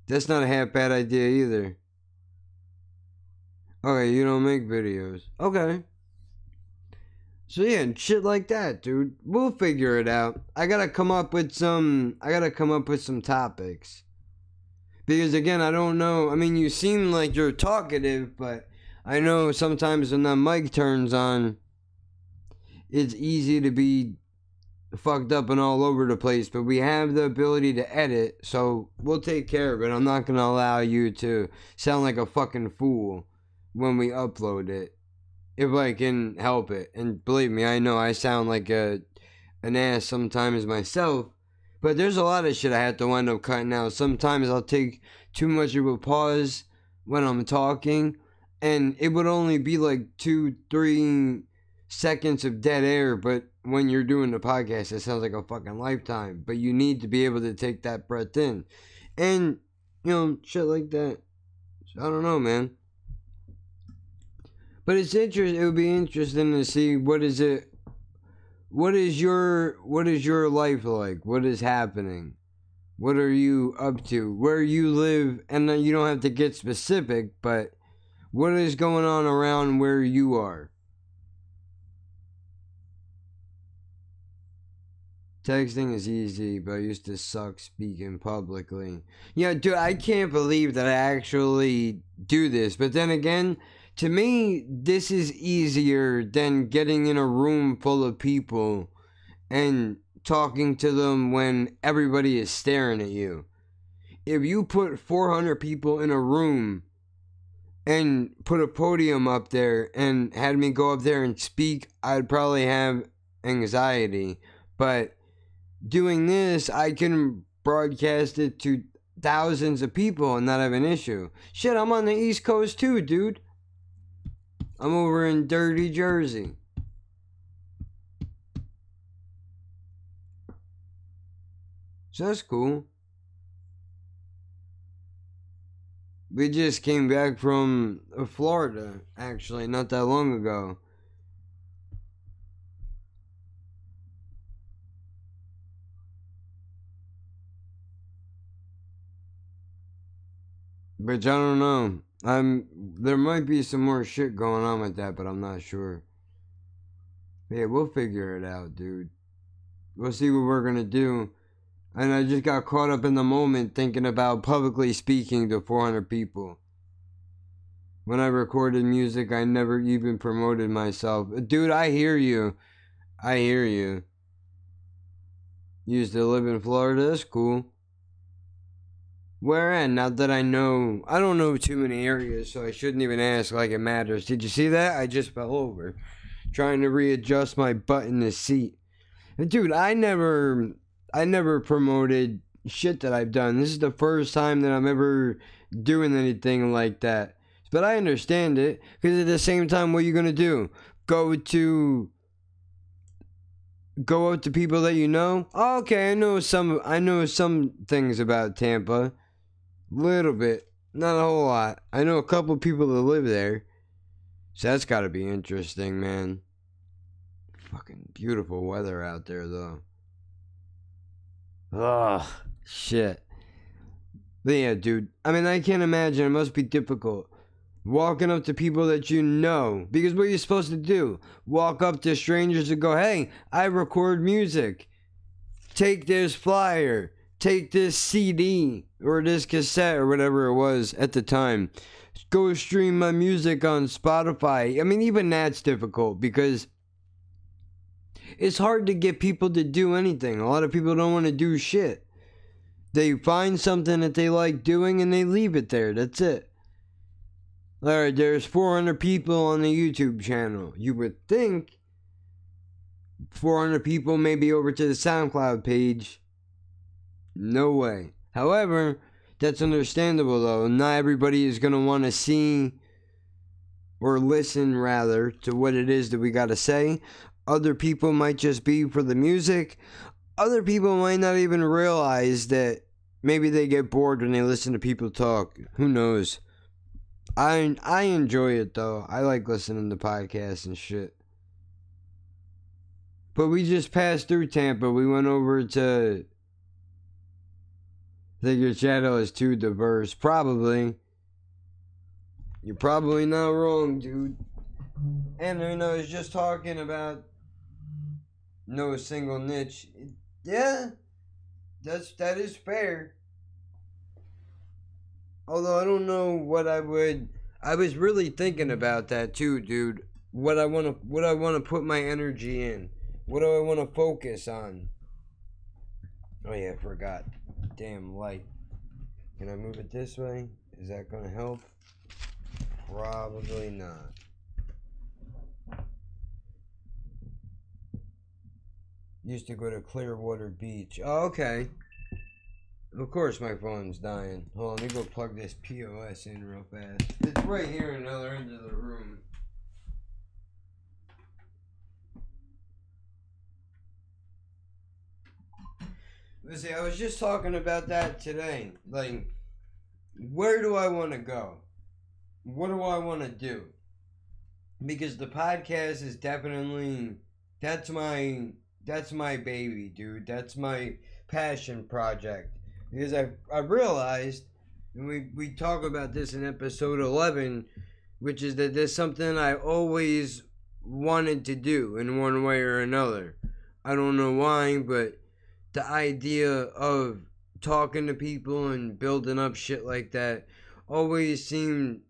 that's not a half bad idea either. Okay, you don't make videos. Okay. So yeah, shit like that, dude. We'll figure it out. I gotta come up with some topics. Because again, I don't know. I mean, you seem like you're talkative, but I know sometimes when that mic turns on, it's easy to be fucked up and all over the place. But we have the ability to edit, so we'll take care of it. I'm not gonna allow you to sound like a fucking fool when we upload it, if I can help it. And believe me, I know I sound like an ass sometimes myself. But there's a lot of shit I have to wind up cutting out. Sometimes I'll take too much of a pause when I'm talking, and it would only be like 2-3 seconds of dead air. But when you're doing the podcast, it sounds like a fucking lifetime. But you need to be able to take that breath in. And, you know, shit like that. So, I don't know, man. But it's interesting. It would be interesting to see what is your life like? What is happening? What are you up to? Where you live? And you don't have to get specific, but what is going on around where you are? Texting is easy, but I used to suck speaking publicly. Yeah, dude, I can't believe that I actually do this. But then again, to me, this is easier than getting in a room full of people and talking to them when everybody is staring at you. If you put 400 people in a room and put a podium up there and had me go up there and speak, I'd probably have anxiety. But doing this, I can broadcast it to thousands of people and not have an issue. Shit, I'm on the East Coast too, dude. I'm over in dirty Jersey. So that's cool. We just came back from Florida, actually, not that long ago. But I don't know. There might be some more shit going on with that, but I'm not sure. But yeah, we'll figure it out, dude. We'll see what we're gonna do. And I just got caught up in the moment thinking about publicly speaking to 400 people. When I recorded music, I never even promoted myself. Dude, I hear you. I hear you. Used to live in Florida, that's cool. Where at? Not that I know. I don't know too many areas, so I shouldn't even ask like it matters. Did you see that? I just fell over. Trying to readjust my butt in the seat. Dude, I never promoted shit that I've done. This is the first time that I'm ever doing anything like that. But I understand it, because at the same time, what are you gonna do? Go up to people that you know? Oh, okay, I know some things about Tampa. Little bit. Not a whole lot. I know a couple people that live there. So that's gotta be interesting, man. Fucking beautiful weather out there, though. Ugh, shit. But yeah, dude. I mean, I can't imagine. It must be difficult. Walking up to people that you know. Because what are you supposed to do? Walk up to strangers and go, hey, I record music. Take this flyer. Take this CD. Or this cassette or whatever it was at the time. Go stream my music on Spotify. I mean, even that's difficult because it's hard to get people to do anything. A lot of people don't want to do shit. They find something that they like doing and they leave it there. That's it. Alright, there's 400 people on the YouTube channel. You would think 400 people may be over to the SoundCloud page. No way. However, that's understandable though. Not everybody is going to want to see or listen rather to what it is that we got to say. Other people might just be for the music. Other people might not even realize that maybe they get bored when they listen to people talk. Who knows? I enjoy it though. I like listening to podcasts and shit. But we just passed through Tampa. We went over to... I think your channel is too diverse. Probably. You're probably not wrong, dude. And I was just talking about no single niche. Yeah, that is fair. Although I don't know what I would. I was really thinking about that too, dude. What I want to put my energy in. What do I want to focus on? Oh yeah, I forgot. Damn light. Can I move it this way? Is that gonna help? Probably not. Used to go to Clearwater Beach. Oh, okay. Of course my phone's dying. Hold on, let me go plug this POS in real fast. It's right here in the other end of the room. Let's see, I was just talking about that today. Like, where do I want to go? What do I want to do? Because the podcast is definitely, that's my baby, dude. That's my passion project. Because I realized, and we talk about this in episode 11, which is that there's something I always wanted to do in one way or another. I don't know why, but the idea of talking to people and building up shit like that always seemed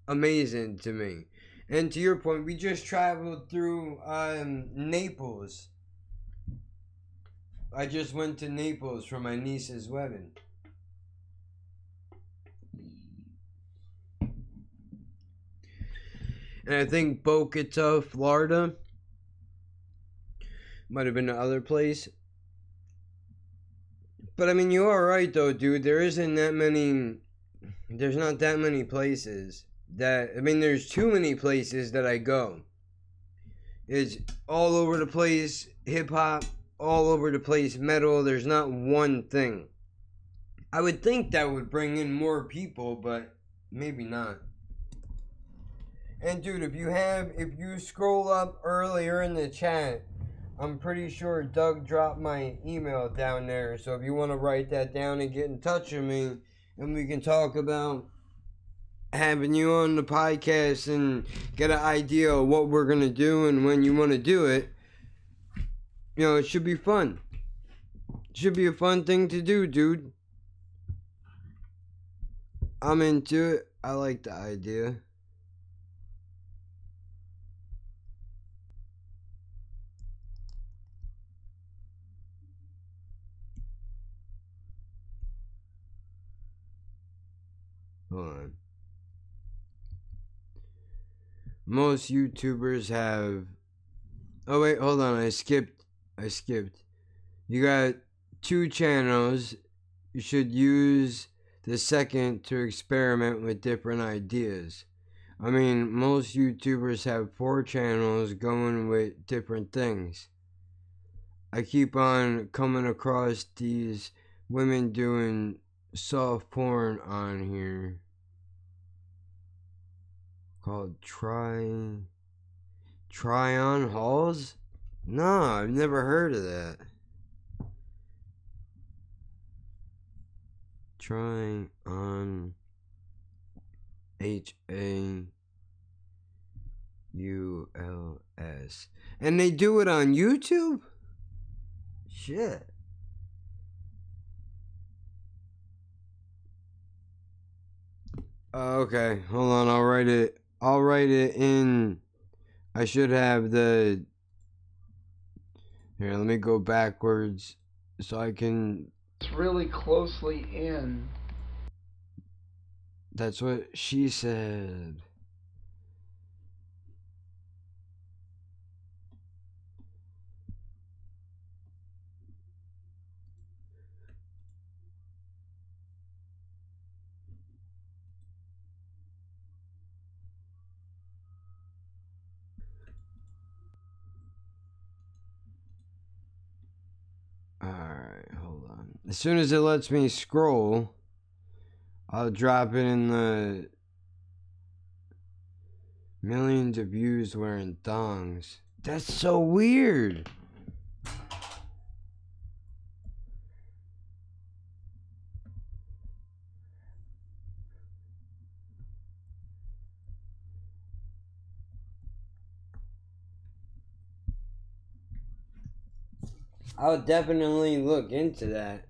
amazing to me. And to your point, we just traveled through Naples. I just went to Naples for my niece's wedding. And I think Boca, Florida might have been the other place. But I mean, you are right though, dude. There's not that many places that, I mean, there's too many places that I go. It's all over the place, hip hop, all over the place, metal. There's not one thing. I would think that would bring in more people, but maybe not. And dude, if you scroll up earlier in the chat, I'm pretty sure Doug dropped my email down there. So if you want to write that down and get in touch with me, and we can talk about having you on the podcast and get an idea of what we're going to do and when you want to do it, you know, it should be fun. It should be a fun thing to do, dude. I'm into it. I like the idea. Hold on. Most YouTubers have... Oh wait, hold on. I skipped. You got 2 channels. You should use the second to experiment with different ideas. I mean, most YouTubers have 4 channels going with different things. I keep on coming across these women doing soft porn on here called try on hauls. No, I've never heard of that. Try on HAULS, and they do it on YouTube. Shit. Okay, hold on. I'll write it in. I should have the. Here, let me go backwards so I can. It's really closely in. That's what she said. Alright, hold on. As soon as it lets me scroll, I'll drop it in the millions of views wearing thongs. That's so weird. I'll definitely look into that.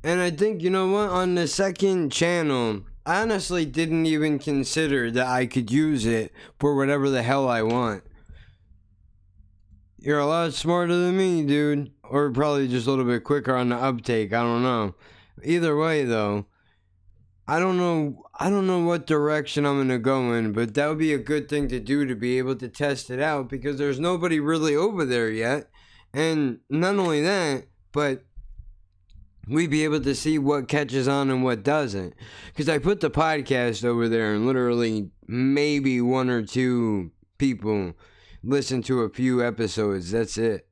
And I think, you know what, on the second channel, I honestly didn't even consider that I could use it for whatever the hell I want. You're a lot smarter than me, dude. Or probably just a little bit quicker on the uptake, I don't know. Either way, though, I don't know what direction I'm going to go in, but that would be a good thing to do to be able to test it out, because there's nobody really over there yet. And not only that, but we'd be able to see what catches on and what doesn't. Because I put the podcast over there and literally maybe 1 or 2 people listen to a few episodes. That's it.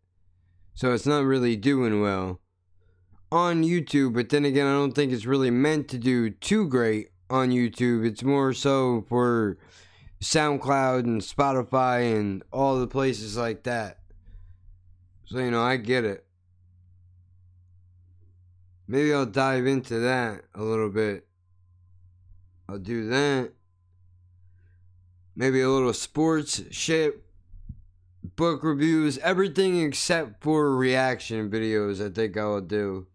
So it's not really doing well on YouTube. But then again, I don't think it's really meant to do too great on YouTube. It's more so for SoundCloud and Spotify and all the places like that. So, you know, I get it. Maybe I'll dive into that a little bit. I'll do that. Maybe a little sports shit. Book reviews. Everything except for reaction videos, I think I will do.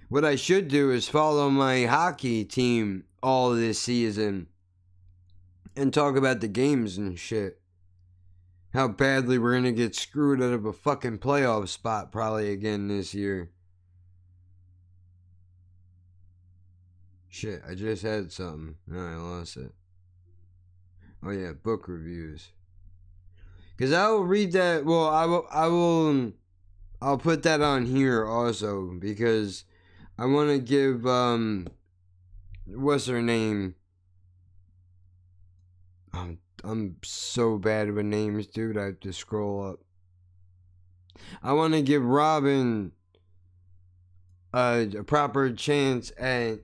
What I should do is follow my hockey team all this season and talk about the games and shit. How badly we're gonna get screwed out of a fucking playoff spot probably again this year. Shit, I just had something. No, I lost it. Oh yeah, book reviews. Cause I will read that. Well, I'll put that on here also because I want to give what's her name? I'm so bad with names, dude. I have to scroll up. I want to give Robin a proper chance at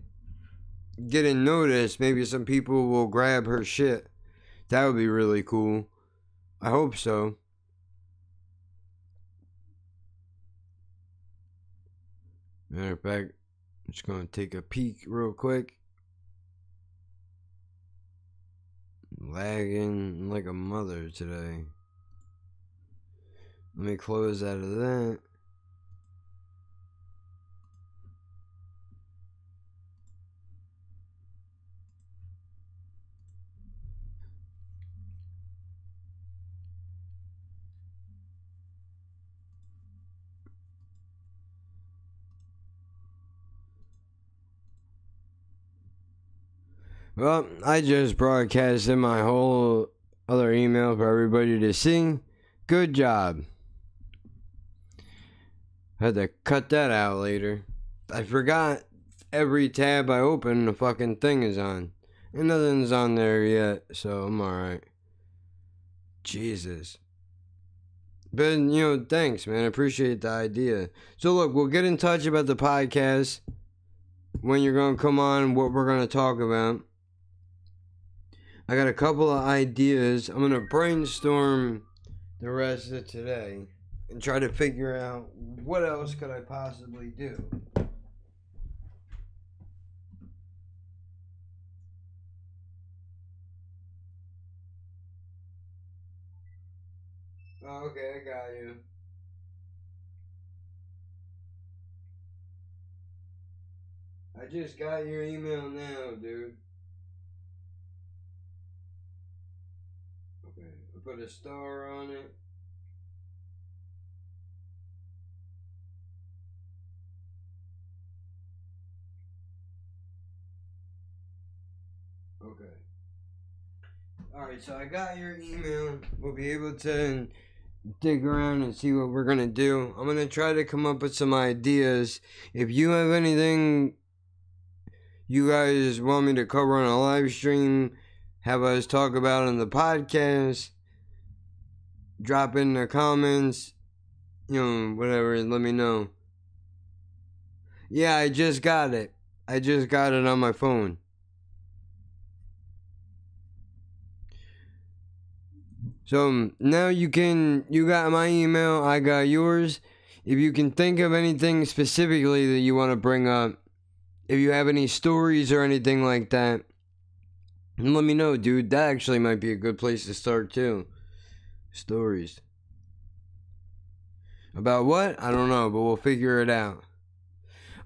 getting noticed. Maybe some people will grab her shit. That would be really cool. I hope so. Matter of fact, I'm just going to take a peek real quick. Lagging like a mother today. Let me close out of that. Well, I just broadcasted my whole other email for everybody to see. Good job. Had to cut that out later. I forgot every tab I open, the fucking thing is on. And nothing's on there yet, so I'm alright. Jesus. But, you know, thanks, man. I appreciate the idea. So, look, we'll get in touch about the podcast. When you're going to come on, what we're going to talk about. I got a couple of ideas. I'm going to brainstorm the rest of today and try to figure out what else could I possibly do. Oh, okay, I got you. I just got your email now, dude. Okay, I'll put a star on it. Okay. Alright, so I got your email. We'll be able to dig around and see what we're going to do. I'm going to try to come up with some ideas. If you have anything you guys want me to cover on a live stream, have us talk about on the podcast, drop in the comments, you know, whatever, let me know. Yeah, I just got it. I just got it on my phone. So now you got my email, I got yours. If you can think of anything specifically that you want to bring up, if you have any stories or anything like that, let me know, dude. That actually might be a good place to start too. Stories. About what? I don't know, but we'll figure it out.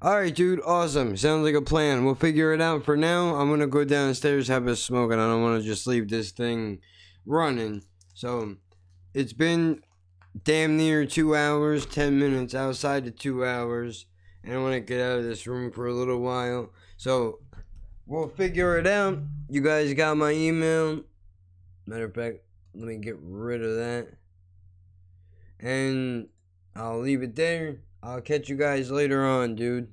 Alright, dude. Awesome. Sounds like a plan. We'll figure it out. For now, I'm going to go downstairs, have a smoke, and I don't want to just leave this thing running. So, it's been damn near 2 hours, 10 minutes outside the 2 hours. And I want to get out of this room for a little while. So, we'll figure it out. You guys got my email. Matter of fact, let me get rid of that. And I'll leave it there. I'll catch you guys later on, dude.